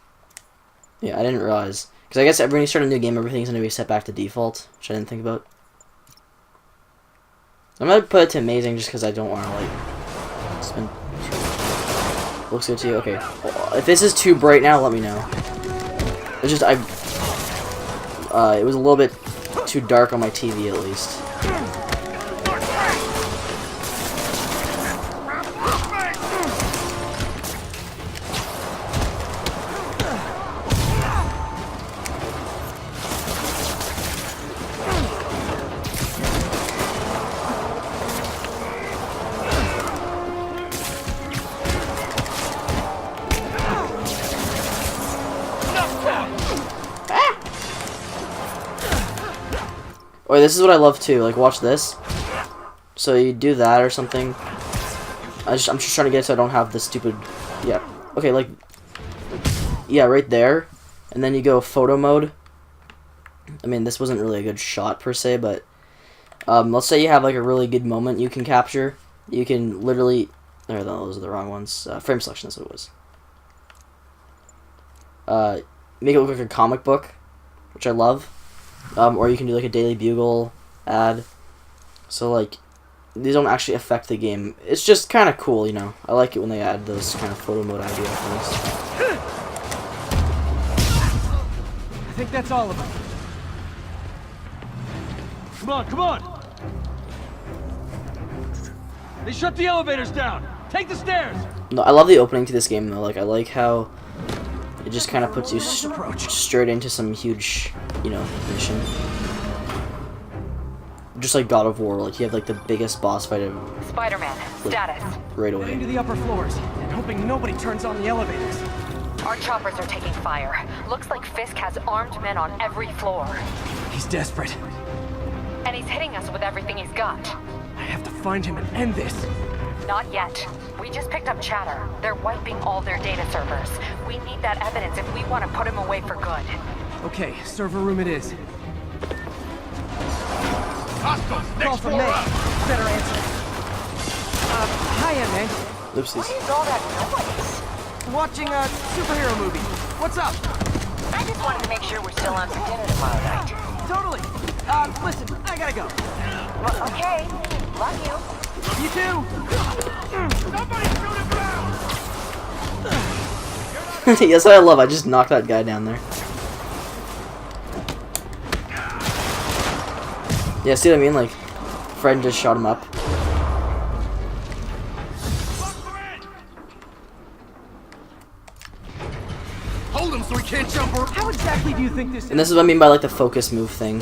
Yeah, I didn't realize. Because I guess when you start a new game, everything's gonna be set back to default, which I didn't think about. I'm gonna put it to amazing just because I don't want to like spend. Looks good to you. Okay. If this is too bright now, let me know. It's just it was a little bit too dark on my TV at least. Oh, this is what I love too. Like, watch this. So you do that or something. I'm just trying to get it so I don't have this stupid. Yeah. Okay, like. Yeah, right there, and then you go photo mode. I mean, this wasn't really a good shot per se, but let's say you have like a really good moment you can capture. You can literally. Oh, no, those are the wrong ones. Frame selection is what it was. Make it look like a comic book, which I love. Or you can do like a Daily Bugle ad. So like, these don't actually affect the game. It's just kind of cool, you know. I like it when they add those kind of photo mode idea things. I think that's all of them. Come on, come on! They shut the elevators down! Take the stairs! No, I love the opening to this game though. Like, I like how it just kind of puts you straight into some huge, you know, mission. Just like God of War, like you have like the biggest boss fight ever. Spider-Man, status. Right Getting to away. the upper floors and hoping nobody turns on the elevators. Our choppers are taking fire. Looks like Fisk has armed men on every floor. He's desperate. And he's hitting us with everything he's got. I have to find him and end this. Not yet. We just picked up chatter. They're wiping all their data servers. We need that evidence if we want to put him away for good. Okay, server room it is. Hostiles, Call next from floor May. up. Better answer. Hiya, May. Oopsies. What is all that noise? watching a superhero movie. What's up? I just wanted to make sure we're still on for dinner tomorrow night. Totally. Listen, I gotta go. Well, okay. Love you. You too. That's what I love. I just knocked that guy down there. Yeah, see what I mean? Like, friend just shot him up. Hold him so he can't jump around. How exactly do you think this And this is? is what I mean by like the focus move thing.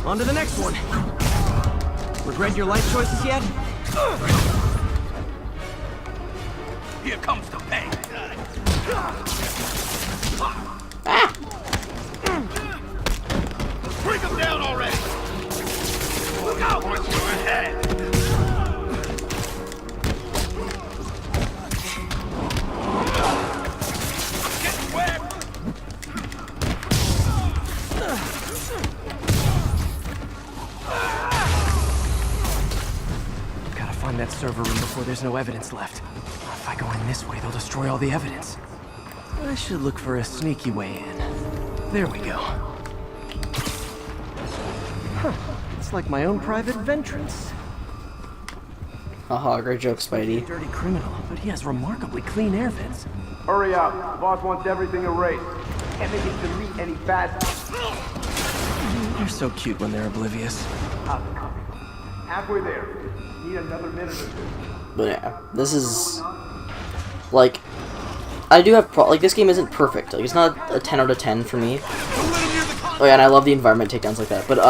On to the next one. Regret your life choices yet? Here comes the pain. Bring him down already. Look out! What's your head? Get wet! Gotta find that server room before there's no evidence left. If I go in this way, they'll destroy all the evidence. I should look for a sneaky way in. There we go. Huh. It's like my own private ventrance. Haha, great joke, Spidey. Dirty criminal, but he has remarkably clean air vents. Hurry up. Boss wants everything erased. Can't make it delete any faster. They're so cute when they're oblivious. Halfway there. Need another minute or two. But yeah, this is like I do have like this game isn't perfect. Like it's not a 10 out of 10 for me. Oh yeah, and I love the environment takedowns like that. But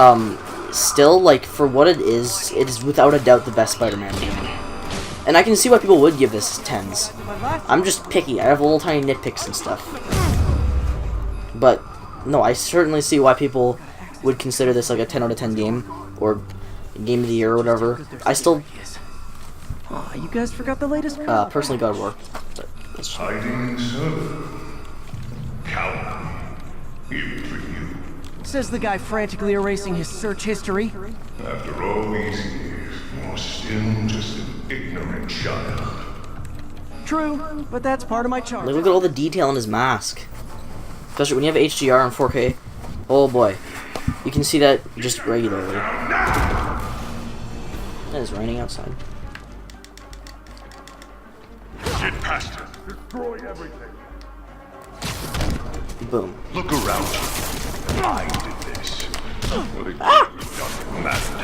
still like for what it is without a doubt the best Spider-Man game. And I can see why people would give this 10s. I'm just picky. I have little tiny nitpicks and stuff. But no, I certainly see why people would consider this like a 10 out of 10 game or game of the year or whatever. I still Aw, you guys forgot the latest personally God of War. But that's just- Hiding so. Coward. Even for you. Says the guy frantically erasing his search history. After all these years, you're still just an ignorant child. True, but that's part of my charm. Like, look at all the detail in his mask. Especially when you have HDR and 4K. Oh boy. You can see that just regularly. It is raining outside. Get past him. Destroy everything. Boom. Look around you. I did this. What exactly doesn't matter.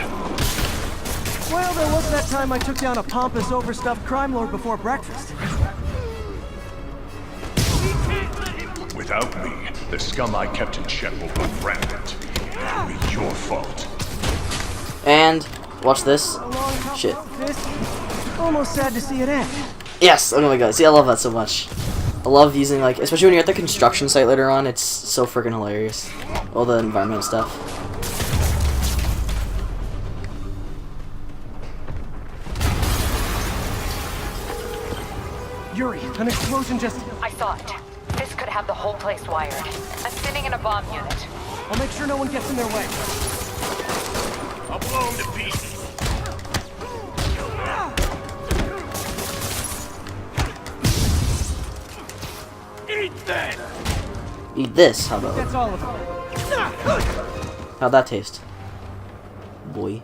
Well, there was that time I took down a pompous, overstuffed crime lord before breakfast. Without me, the scum I kept in check will go rampant. It'll be your fault. And watch this. Shit. Fist. Almost sad to see it end. Yes! Oh my god. See, I love that so much. I love using, like, especially when you're at the construction site later on, it's so freaking hilarious. All the environmental stuff. Yuri, an explosion just... I saw it. This could have the whole place wired. I'm sitting in a bomb unit. I'll make sure no one gets in their way. I'll blow him to pieces. Eat that! Eat this, how about? That's all of them. How'd that taste? Boy.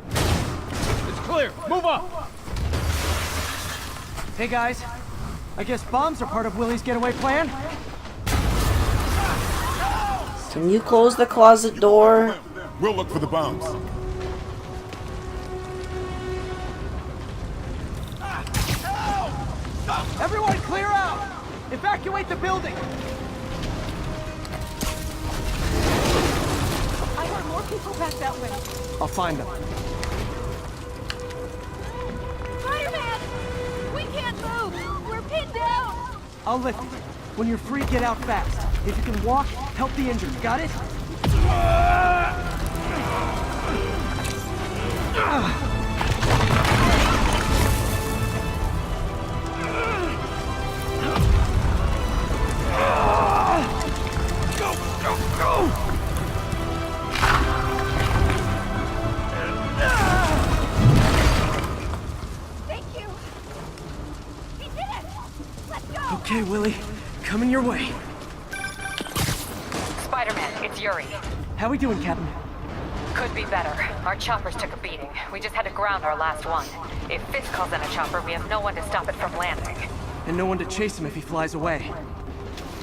It's clear. Move up. Hey guys, I guess bombs are part of Willie's getaway plan. Can you close the closet door? We'll look for the bombs. Everyone clear out! Evacuate the building! I heard more people back that way. I'll find them. Spider-Man! We can't move! We're pinned down! I'll lift you. When you're free, get out fast. If you can walk, help the injured. Got it? Okay, Willie. Coming your way. Spider-Man, it's Yuri. How we doing, Captain? Could be better. Our choppers took a beating. We just had to ground our last one. If Fisk calls in a chopper, we have no one to stop it from landing. And no one to chase him if he flies away.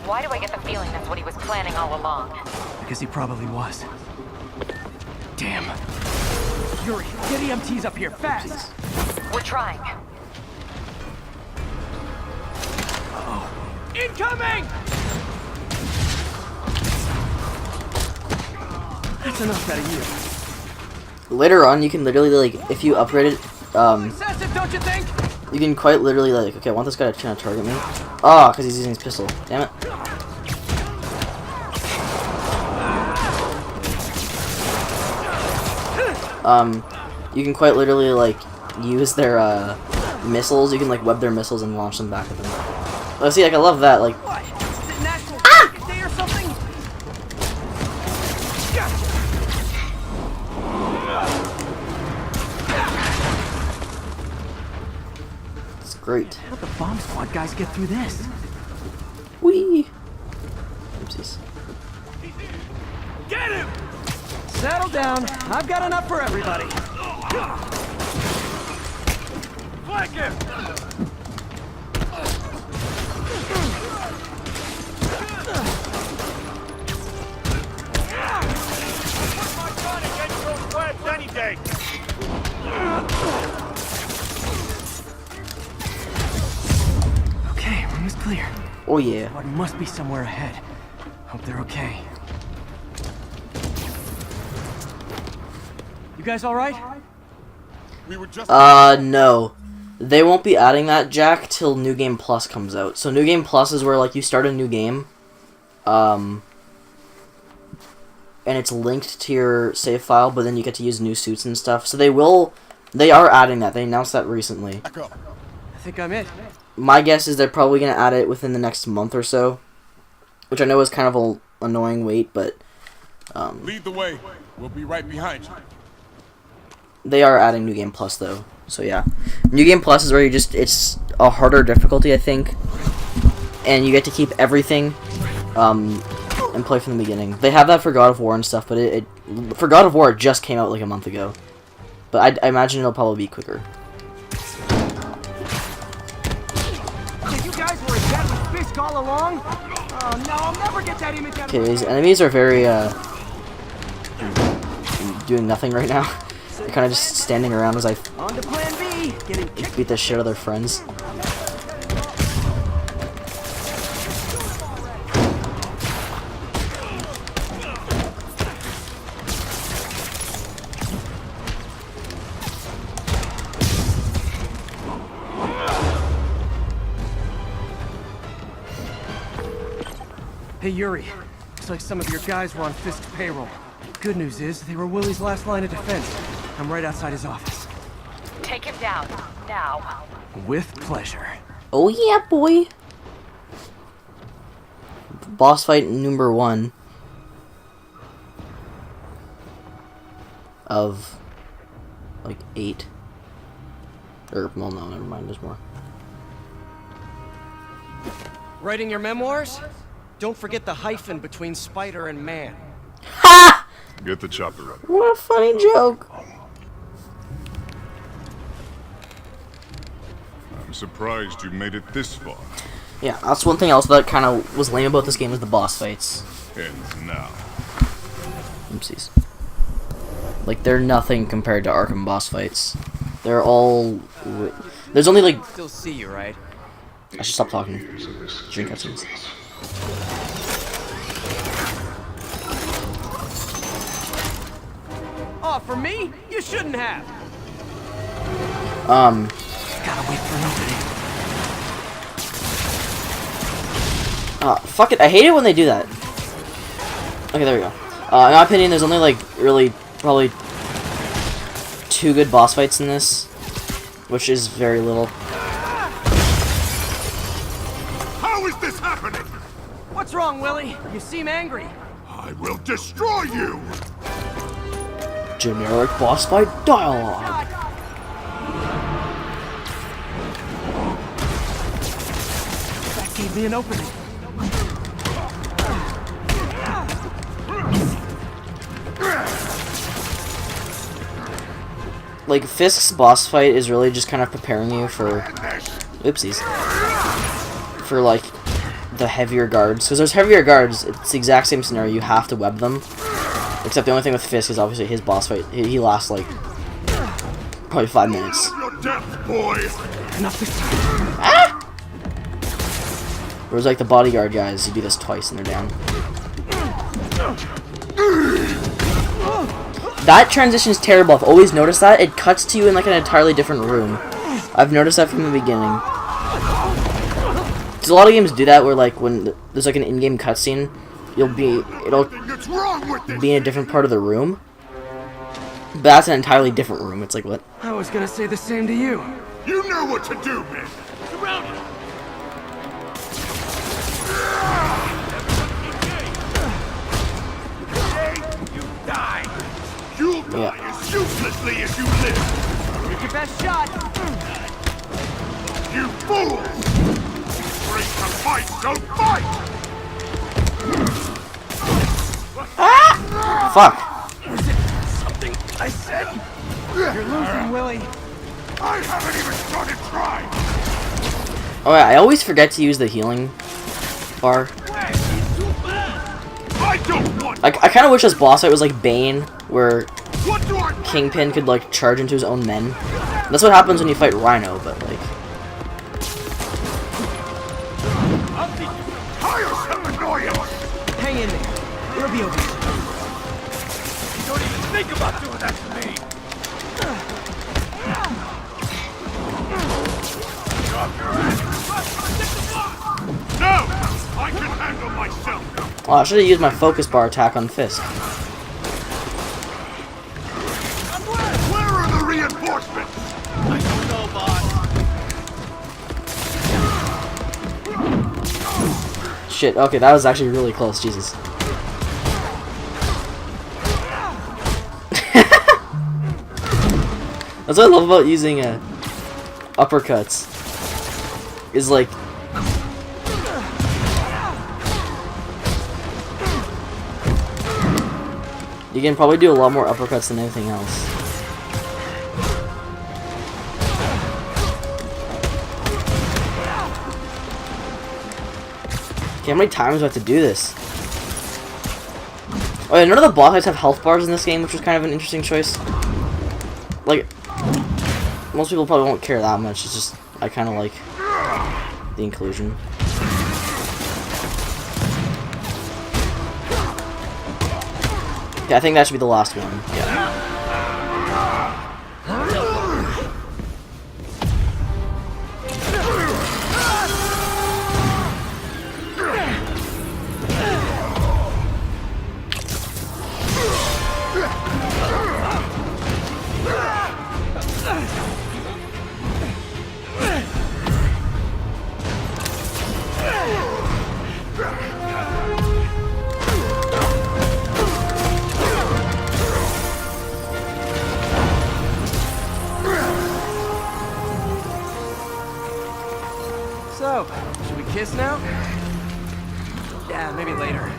Why do I get the feeling that's what he was planning all along? Because he probably was. Damn. Yuri, get EMTs up here, fast! We're trying. Incoming! That's enough out of you. Later on, you can literally, like, if you upgrade it, Excessive, don't you think? you can quite literally, like, okay, I want this guy to try to target me. Oh, because he's using his pistol. Damn it. You can quite literally, like, use their, missiles. You can, like, web their missiles and launch them back at them. Oh, see, like, I love that, like... What? Is it National Rocket Day or something? It's great. How'd the bomb squad guys get through this? Whee! Oopsies. Get him! Settle down. I've got enough for everybody. Flank him! Any day. Okay, room is clear. Oh, yeah. But must be somewhere ahead. Hope they're okay. You guys alright? We were just No. They won't be adding that, Jack, till New Game Plus comes out. So New Game Plus is where, like, you start a new game, and it's linked to your save file, but then you get to use new suits and stuff. So they are adding that. They announced that recently. I think I'm it. My guess is they're probably going to add it within the next month or so, which I know is kind of an annoying wait, but lead the way. We'll be right behind you. they are adding New Game Plus, though. So yeah, New Game Plus is where it's a harder difficulty, I think, and you get to keep everything, and play from the beginning. They have that for God of War and stuff, but for God of War it just came out like a month ago. But I imagine it'll probably be quicker. You guys were as bad with Fisk all along? Oh no, I'll never get that image out of Okay, these enemies are very doing nothing right now. They're kind of just standing around as I On to plan B. Getting kicked. beat the shit out of their friends. Hey Yuri, looks like some of your guys were on Fisk's payroll. Good news is, they were Willie's last line of defense. I'm right outside his office. Take him down, now. With pleasure. Oh yeah, boy! Boss fight number 1 of like 8. Or well, no, never mind. There's more. Writing your memoirs? Don't forget the hyphen between spider and man. Ha! Get the chopper ready. What a funny joke! I'm surprised you made it this far. Yeah, that's one thing else that kind of was lame about this game is the boss fights. Ends now. Oopsies. Like, they're nothing compared to Arkham boss fights. They're all... There's only, like... Still see you, right? I should stop talking. Drink cutscenes. Oh, for me? You shouldn't have. Gotta wait for nobody. Fuck it. I hate it when they do that. Okay, there we go. In my opinion, there's only, like, really, probably 2 good boss fights in this, which is very little. How is this happening? What's wrong, Willie? You seem angry. I will destroy you! Generic boss fight dialogue. That gave me an opening. Like, Fisk's boss fight is really just kind of preparing you for... Oopsies. For, like, the heavier guards. Because there's heavier guards, it's the exact same scenario, you have to web them. Except the only thing with Fisk is obviously his boss fight. He lasts, like, probably 5 minutes. Enough this time. Ah! Whereas, like, the bodyguard guys, you do this twice and they're down. That transition is terrible. I've always noticed that. It cuts to you in, like, an entirely different room. I've noticed that from the beginning. Because a lot of games do that where, like, when there's, like, an in-game cutscene, it'll be in a different part of the room. But that's an entirely different room. It's like, what? I was gonna say the same to you. You know what to do, man. Surround him. You die. You'll die as uselessly as you live. Take your best shot. You fools! Afraid to fight, so fight! Fuck. Something I said. You're losing, Willie. I haven't even started trying! Oh yeah, I always forget to use the healing bar. I don't want. I kind of wish this boss fight was like Bane, where What do I? Kingpin could like charge into his own men. That's what happens when you fight Rhino, but like... Tiresome annoyance! Hang in there. We'll be over. Don't even think about doing that to me! No! I can handle myself! Oh, I should have used my focus bar attack on Fisk. Where are the reinforcements? I don't know, boss. Shit, okay, that was actually really close, Jesus. That's what I love about using uppercuts. Is like... You can probably do a lot more uppercuts than anything else. Okay, how many times do I have to do this? Oh yeah, none of the boss fights have health bars in this game, which was kind of an interesting choice. Like, most people probably won't care that much, it's just, I kind of like the inclusion. Yeah, I think that should be the last one. Yeah. So, should we kiss now? Yeah, maybe later.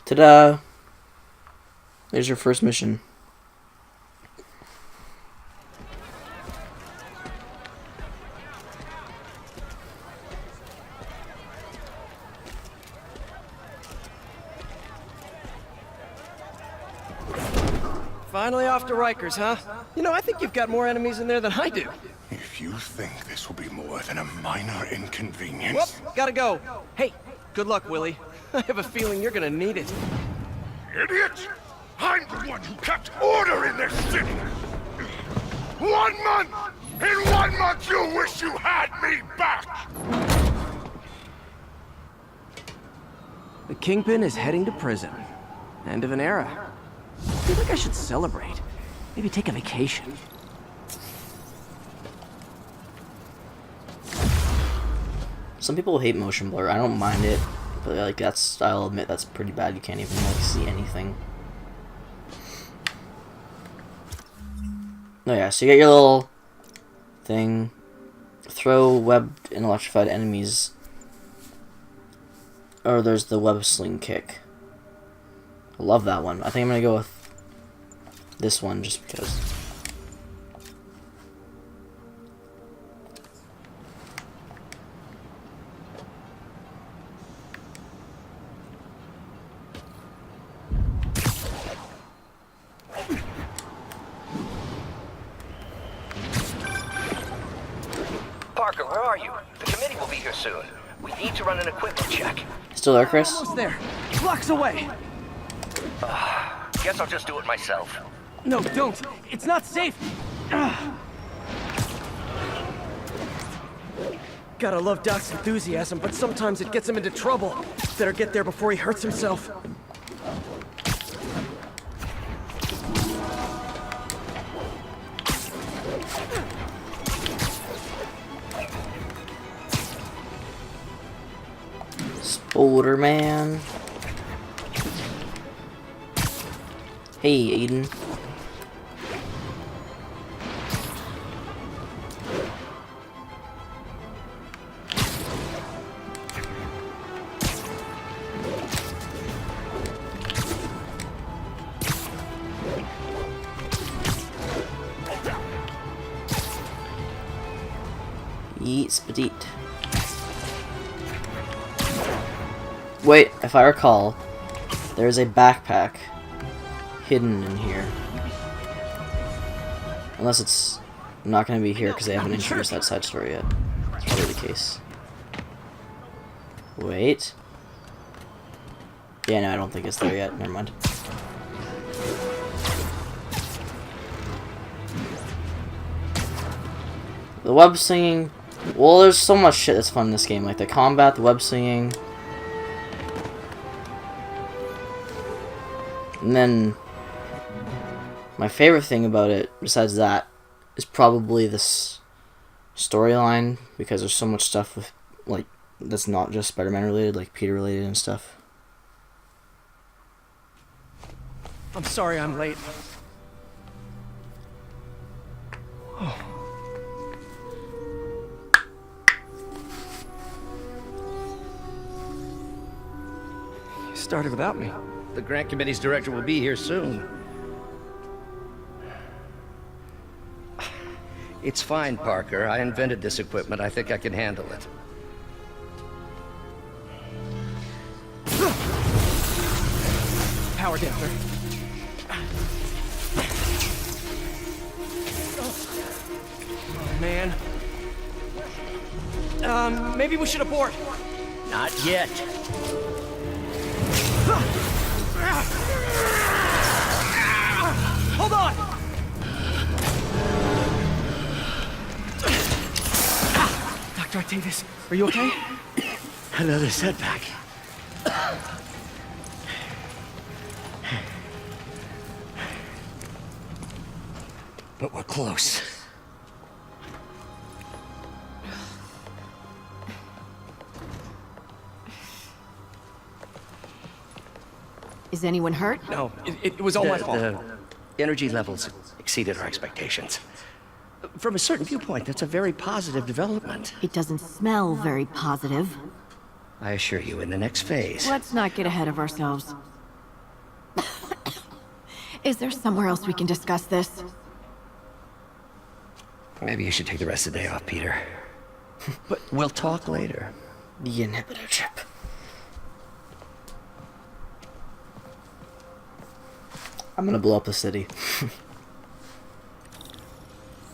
Ta-da! There's your first mission. Finally off to Rikers, huh? You know, I think you've got more enemies in there than I do. If you think this will be more than a minor inconvenience... Whoop, gotta go. Hey, good luck, Willie. I have a feeling you're gonna need it. Idiot! I'm the one who kept order in this city! 1 month! In 1 month you wish you had me back! The Kingpin is heading to prison. End of an era. I feel like I should celebrate. Maybe take a vacation. Some people hate motion blur. I don't mind it, but like I'll admit that's pretty bad. You can't even like see anything. Oh yeah, so you get your little thing. Throw webbed and electrified enemies. Or there's the web sling kick. I love that one. I think I'm gonna go with this one just because. Parker, where are you? The committee will be here soon. We need to run an equipment check. Still there, Chris? Almost there. Blocks away. Guess I'll just do it myself. No, don't. It's not safe. Gotta love Doc's enthusiasm, but sometimes it gets him into trouble. Better get there before he hurts himself. Spider-Man. Hey, Aiden. Yeet spedit. Wait, if I recall, there's a backpack hidden in here. Unless it's not going to be here because they haven't introduced that side story yet. That's probably the case. Wait. Yeah, no, I don't think it's there yet. Never mind. The web singing. Well, there's so much shit that's fun in this game. Like the combat, the web singing. And then, my favorite thing about it, besides that, is probably this storyline, because there's so much stuff with, like, that's not just Spider-Man related, like Peter related and stuff. I'm sorry I'm late. Oh. You started without me. The grant committee's director will be here soon. It's fine, Parker. I invented this equipment. I think I can handle it. Power damper. Oh, man. Maybe we should abort. Not yet. Hold on! Dr. Octavius, are you okay? Another setback. But we're close. Is anyone hurt? No, it was all my fault. The energy levels exceeded our expectations. From a certain viewpoint, that's a very positive development. It doesn't smell very positive. I assure you, in the next phase. Let's not get ahead of ourselves. Is there somewhere else we can discuss this? Maybe you should take the rest of the day off, Peter. But we'll talk later. The inhibitor chip. I'm gonna blow up the city.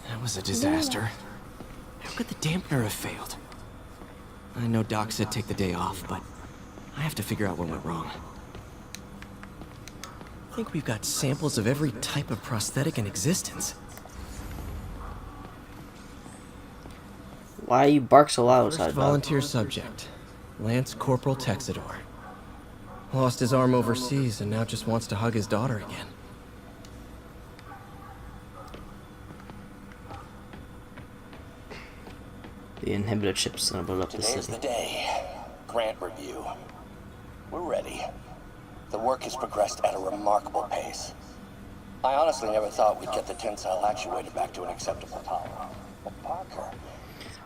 That was a disaster. How could the dampener have failed? I know Doc said take the day off, but I have to figure out what went wrong. I think we've got samples of every type of prosthetic in existence. Why you bark so loud, First Side volunteer subject, Lance Corporal Texidor. Lost his arm overseas and now just wants to hug his daughter again. The inhibitor chip's gonna blow up the Today's city. the day. Grant review. We're ready. The work has progressed at a remarkable pace. I honestly never thought we'd get the tensile actuator back to an acceptable power. But Parker...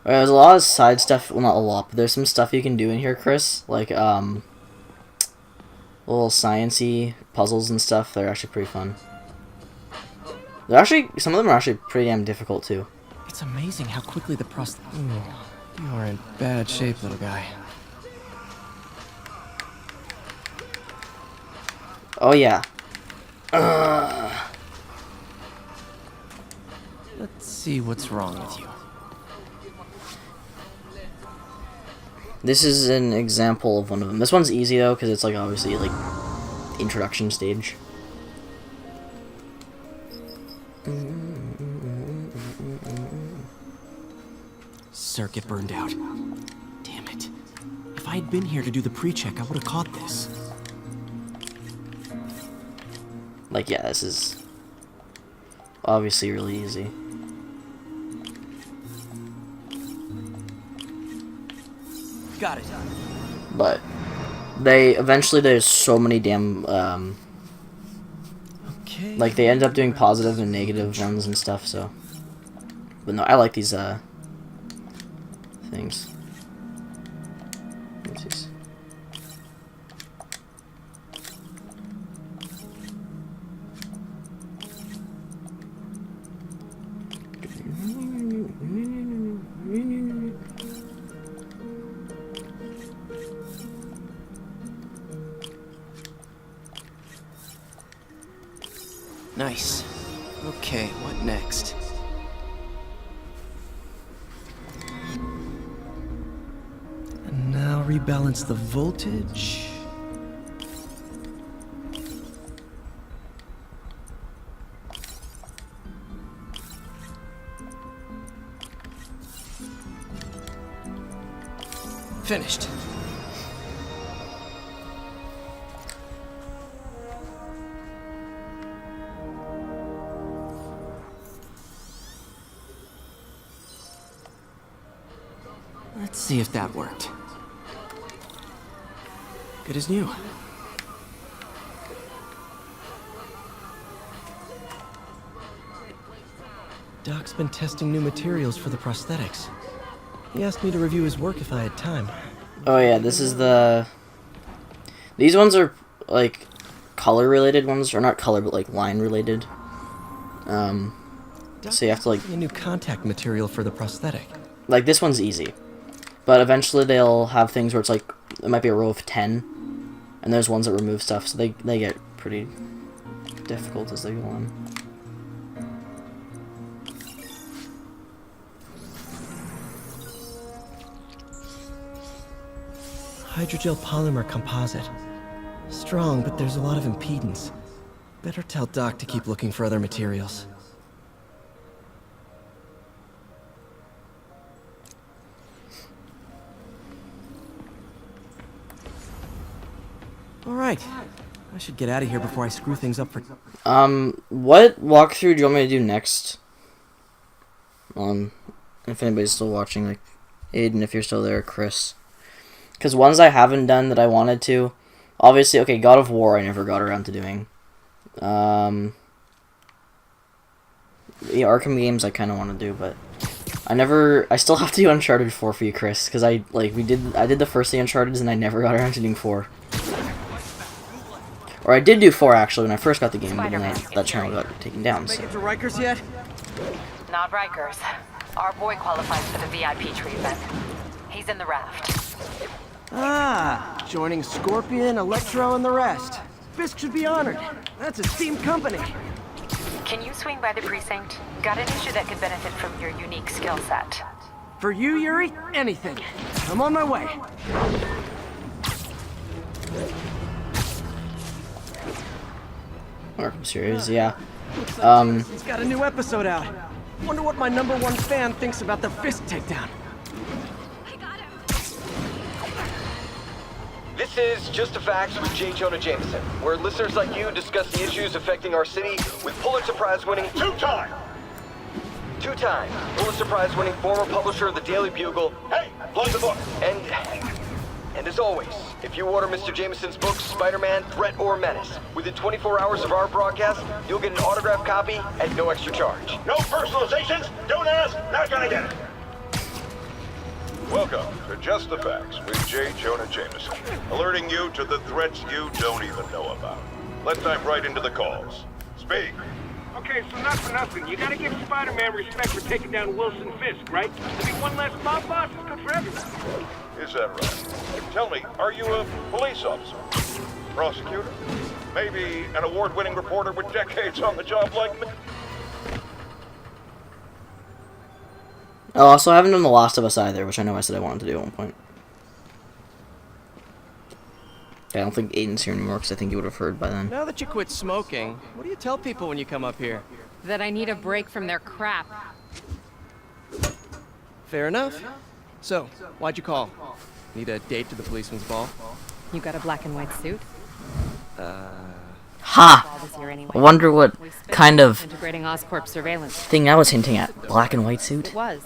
There's a lot of side stuff, well not a lot, but there's some stuff you can do in here, Chris. Like, little science-y puzzles and stuff. They're actually pretty fun. They're actually, some of them are actually pretty damn difficult too. It's amazing how quickly the You are in bad shape, little guy. Oh yeah. Let's see what's wrong with you. This is an example of one of them. This one's easy though, because it's like obviously like introduction stage. Circuit burned out. Damn it. If I had been here to do the pre-check, I would have caught this. Like, yeah, this is obviously really easy. Got it. But eventually there's so many damn Okay. like they end up doing positive and negative ones and stuff, so. But no, I like these things. What's this? Nice. Okay, what next? And now rebalance the voltage. Finished. Let's see if that worked. Good as new. Doc's been testing new materials for the prosthetics. He asked me to review his work if I had time. Oh yeah, this is the... These ones are, like, color-related ones, or not color, but, like, line-related. So you have to, like... A new contact material for the prosthetic. Like, this one's easy. But eventually they'll have things where it's, like, it might be a row of 10, and there's ones that remove stuff, so they get pretty difficult as they go on. Hydrogel polymer composite. Strong, but there's a lot of impedance. Better tell Doc to keep looking for other materials. Alright. I should get out of here before I screw things up for... What walkthrough do you want me to do next? If anybody's still watching, like, Aiden, if you're still there, Chris. Because ones I haven't done that I wanted to, obviously, okay, God of War I never got around to doing. The Arkham games I kind of want to do, but I still have to do Uncharted 4 for you, Chris, because I did the first 3 Uncharted and I never got around to doing 4. Or I did do 4 actually when I first got the game, but then that channel got taken down, so. Make it to Rikers yet? Not Rikers. Our boy qualifies for the VIP treatment. He's in the raft. Ah, joining Scorpion, Electro, and the rest. Fisk should be honored. That's a steam company. Can you swing by the precinct? Got an issue that could benefit from your unique skill set. For you, Yuri, anything. I'm on my way. Arkham series, yeah. He's got a new episode out. Wonder what my #1 fan thinks about the Fisk takedown. This is Just a Facts with J. Jonah Jameson, where listeners like you discuss the issues affecting our city with Pulitzer Prize-winning two-time Pulitzer Prize-winning former publisher of the Daily Bugle. Hey, plug the book. And And as always, if you order Mr. Jameson's book, Spider-Man, Threat or Menace, within 24 hours of our broadcast, you'll get an autographed copy at no extra charge. No personalizations, don't ask, not gonna get it. Welcome to Just the Facts with J. Jonah Jameson, alerting you to the threats you don't even know about. Let's dive right into the calls. Speak. Okay, so not for nothing. You gotta give Spider-Man respect for taking down Wilson Fisk, right? I mean, one less mob boss is good for everyone. Is that right? Tell me, are you a police officer? Prosecutor? Maybe an award-winning reporter with decades on the job like me? Oh, also, I haven't done The Last of Us either, which I know I said I wanted to do at one point. I don't think Aiden's here anymore, because I think he would have heard by then. Now that you quit smoking, what do you tell people when you come up here? That I need a break from their crap. Fair enough. So, why'd you call? Need a date to the policeman's ball? You got a black and white suit? Ha! This year anyway. I wonder what kind of Integrating Oscorp surveillance. thing I was hinting at. Black and white suit? It was.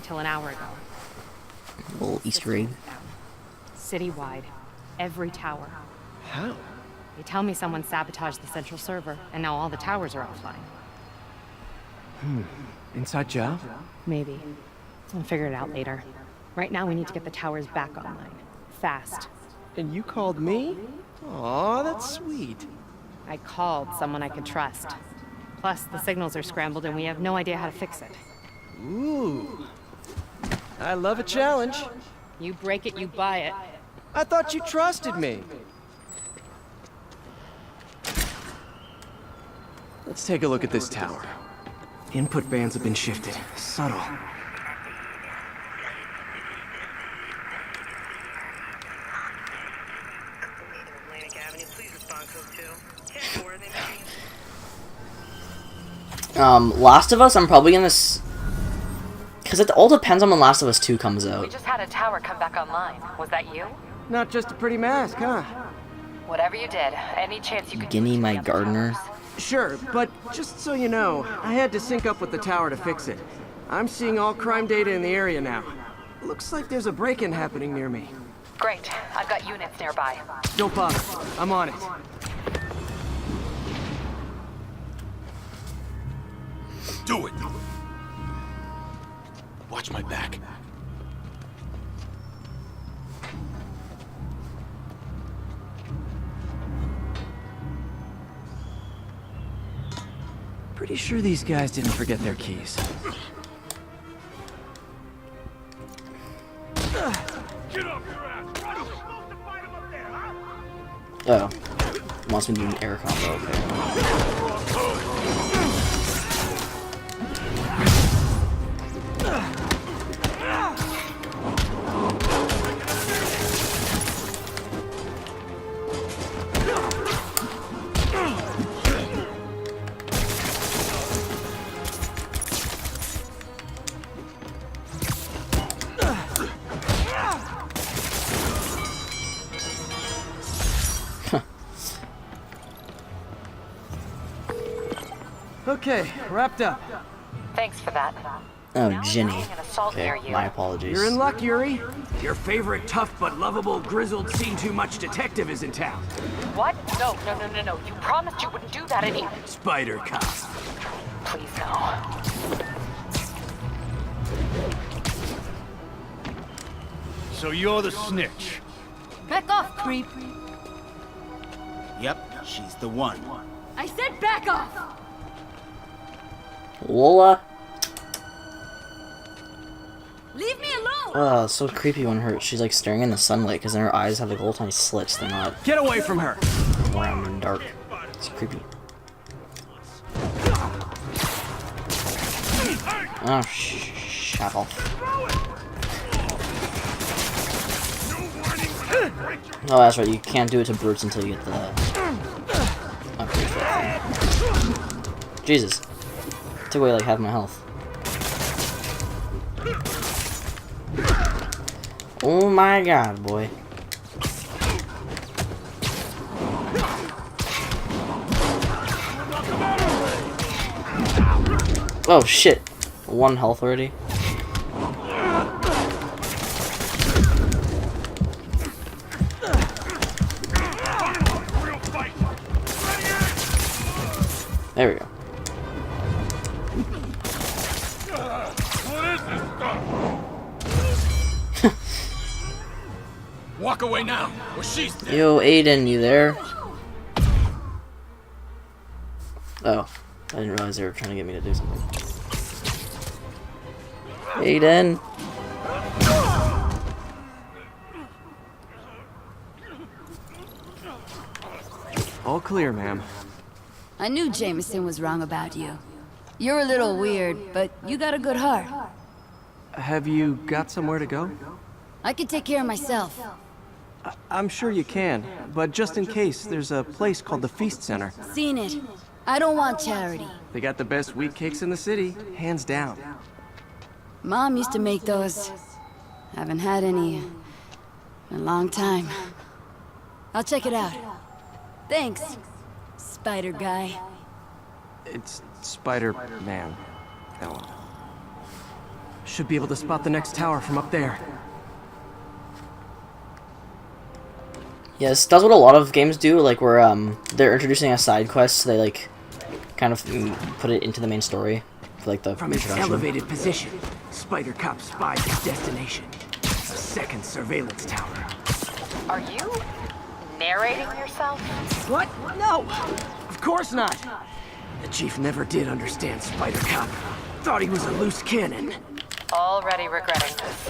Till an hour ago. Little Easter egg. Citywide. Every tower. How? They tell me someone sabotaged the central server, and now all the towers are offline. Inside job? Maybe. I'll figure it out later. Right now we need to get the towers back online. Fast. And you called me? Aw, that's sweet. I called someone I could trust. Plus, the signals are scrambled and we have no idea how to fix it. Ooh. I love a challenge. You break it, you buy it. I thought you trusted me. Let's take a look at this tower. Input bands have been shifted. Subtle. Last of Us, I'm probably gonna because it all depends on when Last of Us 2 comes We out. just had a tower come back online. Was that you? Not just a pretty mask, huh? Whatever you did, any chance you could... Guinea, my gardener. Sure, but just so you know, I had to sync up with the tower to fix it. I'm seeing all crime data in the area now. Looks like there's a break-in happening near me. Great. I've got units nearby. Don't bother. I'm on it. Do it! Watch my back. Pretty sure these guys didn't forget their keys. Get off your ass! Are you supposed to fight him up there, huh? Oh. Wants me to do an air combo, okay. Okay, wrapped up. Thanks for that. Oh, Ginny. An assault Okay, near you. my apologies. You're in luck, Yuri. Your favorite tough but lovable, grizzled, seen-too-much detective is in town. What? No. You promised you wouldn't do that any... Spider Cop. Please, no. So you're the snitch. Back off, creep. Yep, she's the one. I said back off! Lola? Leave me alone! Oh, it's so creepy when she's like staring in the sunlight because then her eyes have like little tiny slits. They're not Get away from her! round and dark. It's creepy. Oh, shut off. Oh, that's right. You can't do it to brutes until you get the upgrade for that thing. Jesus. Took away like half my health. Oh my god, boy. Oh shit. 1 health already. There we go. What is this stuff? Walk away now, or she's dead. Yo, Aiden, you there? Oh, I didn't realize they were trying to get me to do something. Aiden. All clear, ma'am. I knew Jameson was wrong about you. You're a little weird, but you got a good heart. Have you got somewhere to go? I can take care of myself. I'm sure you can, but just in case, there's a place called the Feast Center. Seen it. I don't want charity. They got the best wheat cakes in the city, hands down. Mom used to make those. Haven't had any in a long time. I'll check it out. Thanks, Spider Guy. It's Spider-Man. Ellen. Should be able to spot the next tower from up there. Yes, that's what a lot of games do, like where they're introducing a side quest, so they like kind of put it into the main story for like the From its introduction. elevated position, Spider Cop spies his destination. A second surveillance tower. Are you narrating yourself? What? No! Of course not! The chief never did understand Spider Cop. Thought he was a loose cannon. Already regretting this.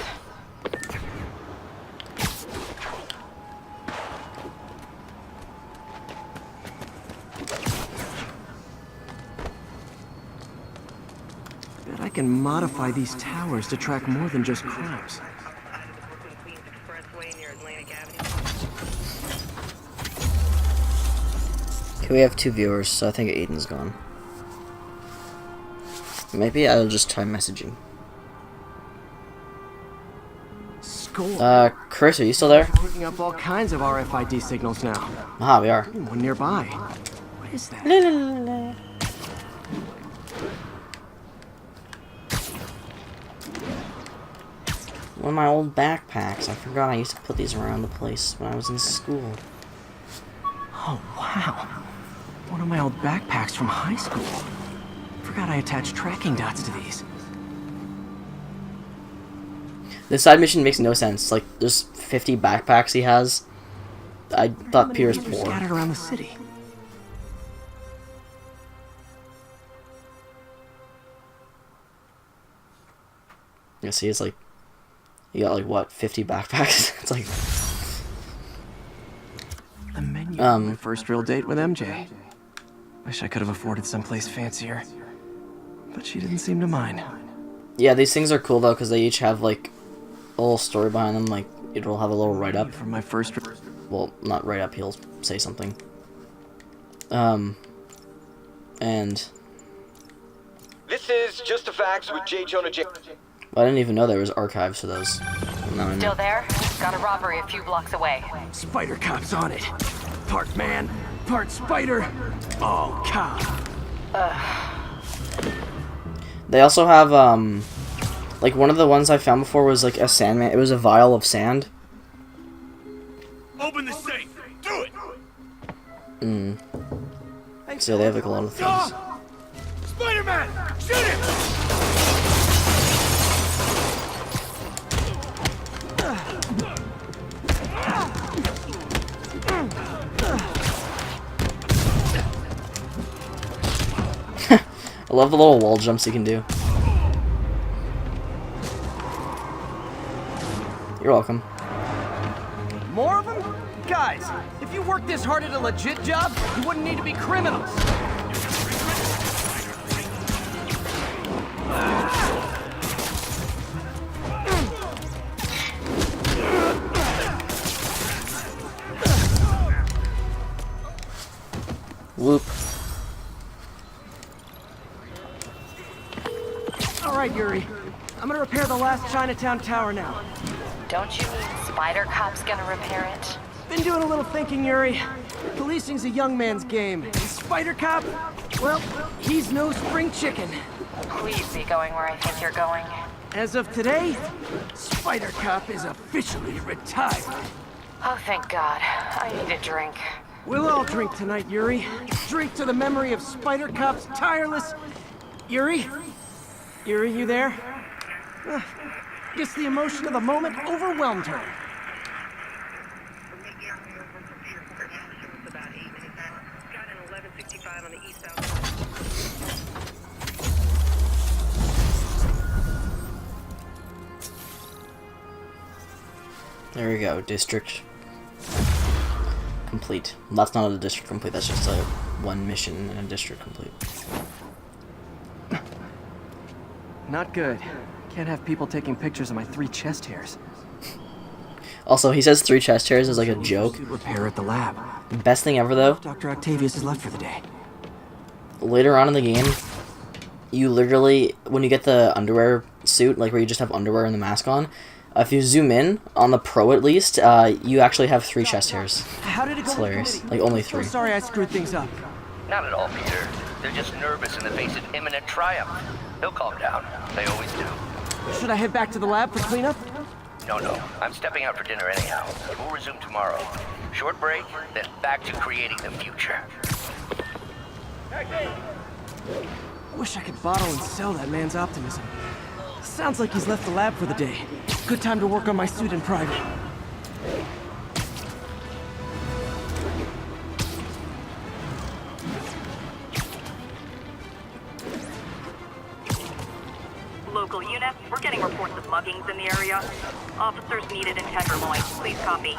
Bet I can modify these towers to track more than just crimes. Okay, we have 2 viewers, so I think Aiden's gone. Maybe I'll just try messaging. Score. Chris, are you still there? Picking up all kinds of RFID signals now. Aha, we are. One nearby. What is that? One of my old backpacks. I forgot I used to put these around the place when I was in school. Oh, wow. One of my old backpacks from high school. Forgot I attached tracking dots to these. This side mission makes no sense. Like, there's 50 backpacks he has. I thought Pierce They're poor. scattered around the city. Yeah, see, it's like, you got like, what, 50 backpacks? It's like... The menu for my first real date with MJ. Wish I could have afforded someplace fancier. But she didn't seem to mind. Yeah, these things are cool, though, because they each have, like, a little story behind them. Like, it'll have a little write-up. From my first... Well, not write-up, he'll say something. And... This is Just the Facts with J. Jonah J. I didn't even know there was archives for those. Well, now I know. Still there? Got a robbery a few blocks away. Spider Cop's on it. Part man, part spider, all cop. They also have, like, one of the ones I found before was, like, a Sandman. It was a vial of sand. Open the safe. Do it. So they have, like, a lot of things. Spider-Man, shoot him! I love the little wall jumps you can do. You're welcome. More of them? Guys, if you worked this hard at a legit job, you wouldn't need to be criminals. Whoop. All right, Yuri. I'm gonna repair the last Chinatown tower now. Don't you mean Spider Cop's gonna repair it? Been doing a little thinking, Yuri. Policing's a young man's game. And Spider Cop, well, he's no spring chicken. Please be going where I think you're going. As of today, Spider Cop is officially retired. Oh, thank God. I need a drink. We'll all drink tonight, Yuri. Drink to the memory of Spider Cop's tireless... Yuri? Yuri, you there? Guess the emotion of the moment overwhelmed her. There we go, district complete. That's not a district complete, that's just a one mission and a district complete. Not good. Can't have people taking pictures of my 3 chest hairs. Also, he says 3 chest hairs is like a joke. Repair at the lab. Best thing ever though, Dr. Octavius is left for the day. later on in the game, you literally, when you get the underwear suit, like where you just have underwear and the mask on, if you zoom in, on the Pro at least, you actually have 3 chest hairs. How did it go? It's hilarious. Like, only 3. Sorry I screwed things up. Not at all, Peter. They're just nervous in the face of imminent triumph. They'll calm down. They always do. Should I head back to the lab for cleanup? No. I'm stepping out for dinner anyhow. We'll resume tomorrow. Short break, then back to creating the future. I wish I could bottle and sell that man's optimism. Sounds like he's left the lab for the day. Good time to work on my suit in private. Local unit, we're getting reports of muggings in the area. Officers needed in Tenderloin. Please copy.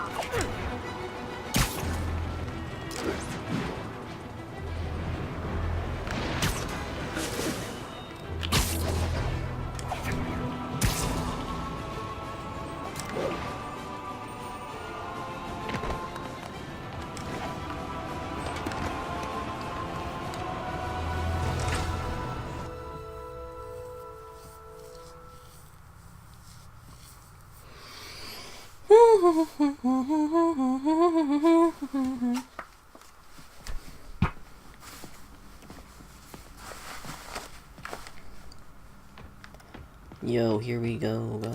Yo, here we go, go.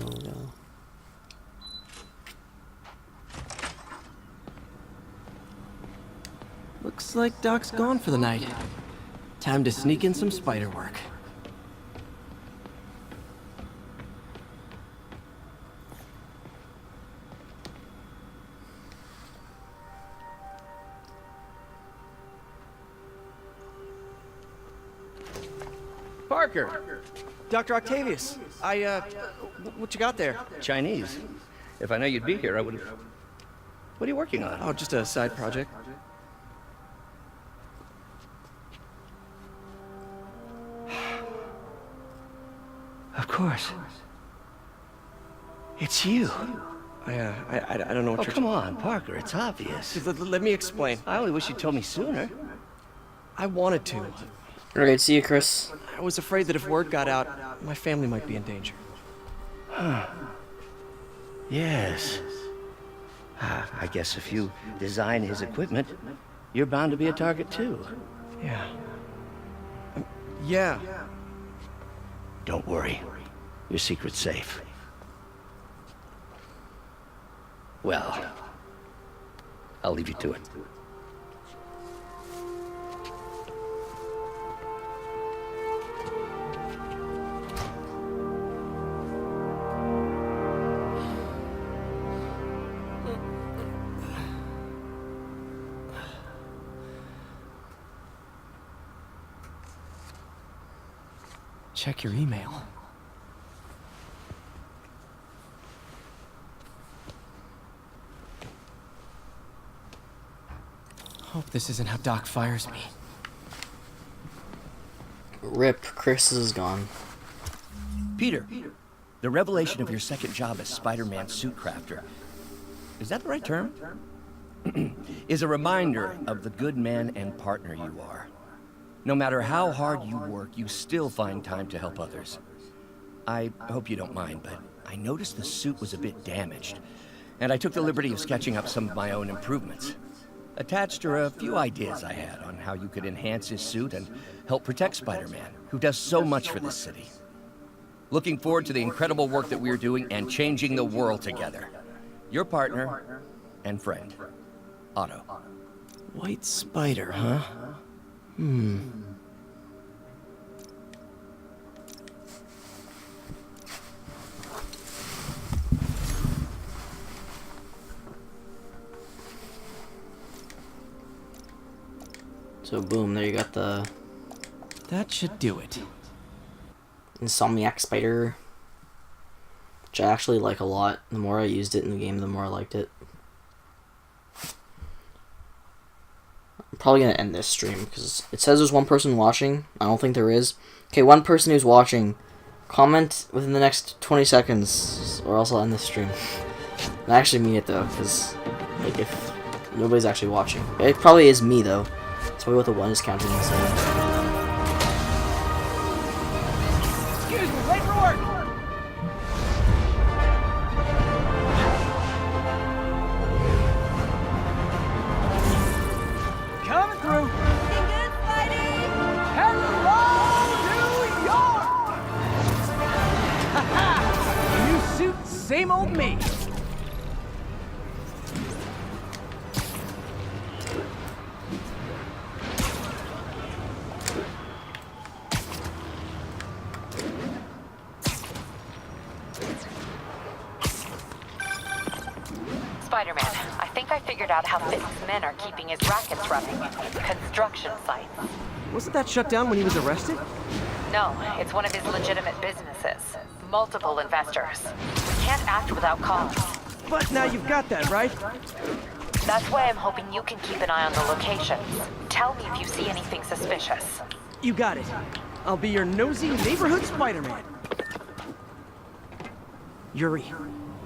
Looks like Doc's gone for the night. Time to sneak in some spider work. Parker! Dr. Octavius, what you got there? Chinese. If I know you'd be here, I would have... What are you working on? Oh, just a side project. Of course. It's you. I don't know what you're... Come on, Parker, it's obvious. Let me explain. I only wish you'd told me sooner. I wanted to. Alright, see you, Chris. I was afraid that if word got out, my family might be in danger. Yes. I guess if you design his equipment, you're bound to be a target too. Yeah. Yeah. Don't worry. Your secret's safe. Well, I'll leave you to it. Check your email. Hope this isn't how Doc fires me. Rip, Chris is gone. Peter, the revelation of your second job as Spider-Man suit crafter, is that the right term? Is a reminder of the good man and partner you are. No matter how hard you work, you still find time to help others. I hope you don't mind, but I noticed the suit was a bit damaged, and I took the liberty of sketching up some of my own improvements. Attached are a few ideas I had on how you could enhance his suit and help protect Spider-Man, who does so much for this city. Looking forward to the incredible work that we're doing and changing the world together. Your partner and friend, Otto. White spider, huh? So boom, there you got the That should do it. Insomniac Spider, which I actually like a lot. The more I used it in the game, the more I liked it. I'm probably going to end this stream because it says there's one person watching. I don't think there is. Okay, one person who's watching, comment within the next 20 seconds or else I'll end this stream. I actually mean it though, because like if nobody's actually watching. It probably is me though. That's probably what the one is counting. So. Excuse me, late for work! Coming through! Looking good, Spidey! Hello, New York! Haha! New suit, same old me! Spider-Man, I think I figured out how Fisk's men are keeping his rackets running. Construction sites. Wasn't that shut down when he was arrested? No, it's one of his legitimate businesses. Multiple investors. We can't act without cause. But now you've got that, right? That's why I'm hoping you can keep an eye on the locations. Tell me if you see anything suspicious. You got it. I'll be your nosy neighborhood Spider-Man. Yuri,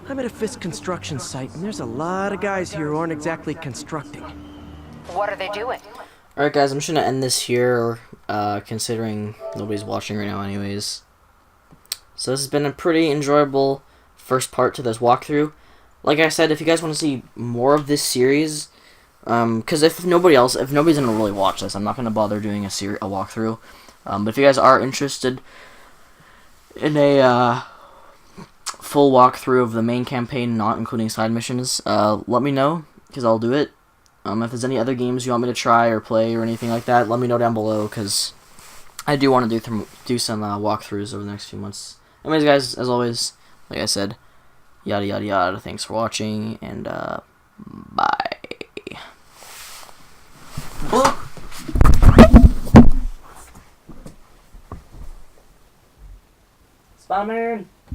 I'm at a Fisk construction site, and there's a lot of guys here who aren't exactly constructing. What are they doing? Alright guys, I'm just going to end this here, considering nobody's watching right now anyways. So this has been a pretty enjoyable first part to this walkthrough. Like I said, if you guys want to see more of this series, because if nobody's going to really watch this, I'm not going to bother doing a walkthrough. But if you guys are interested in a full walkthrough of the main campaign, not including side missions, let me know, because I'll do it. If there's any other games you want me to try or play or anything like that, let me know down below, because I do want to do some walkthroughs over the next few months. Anyways, guys, as always, like I said, yada yada yada, thanks for watching, and bye. Spider-Man!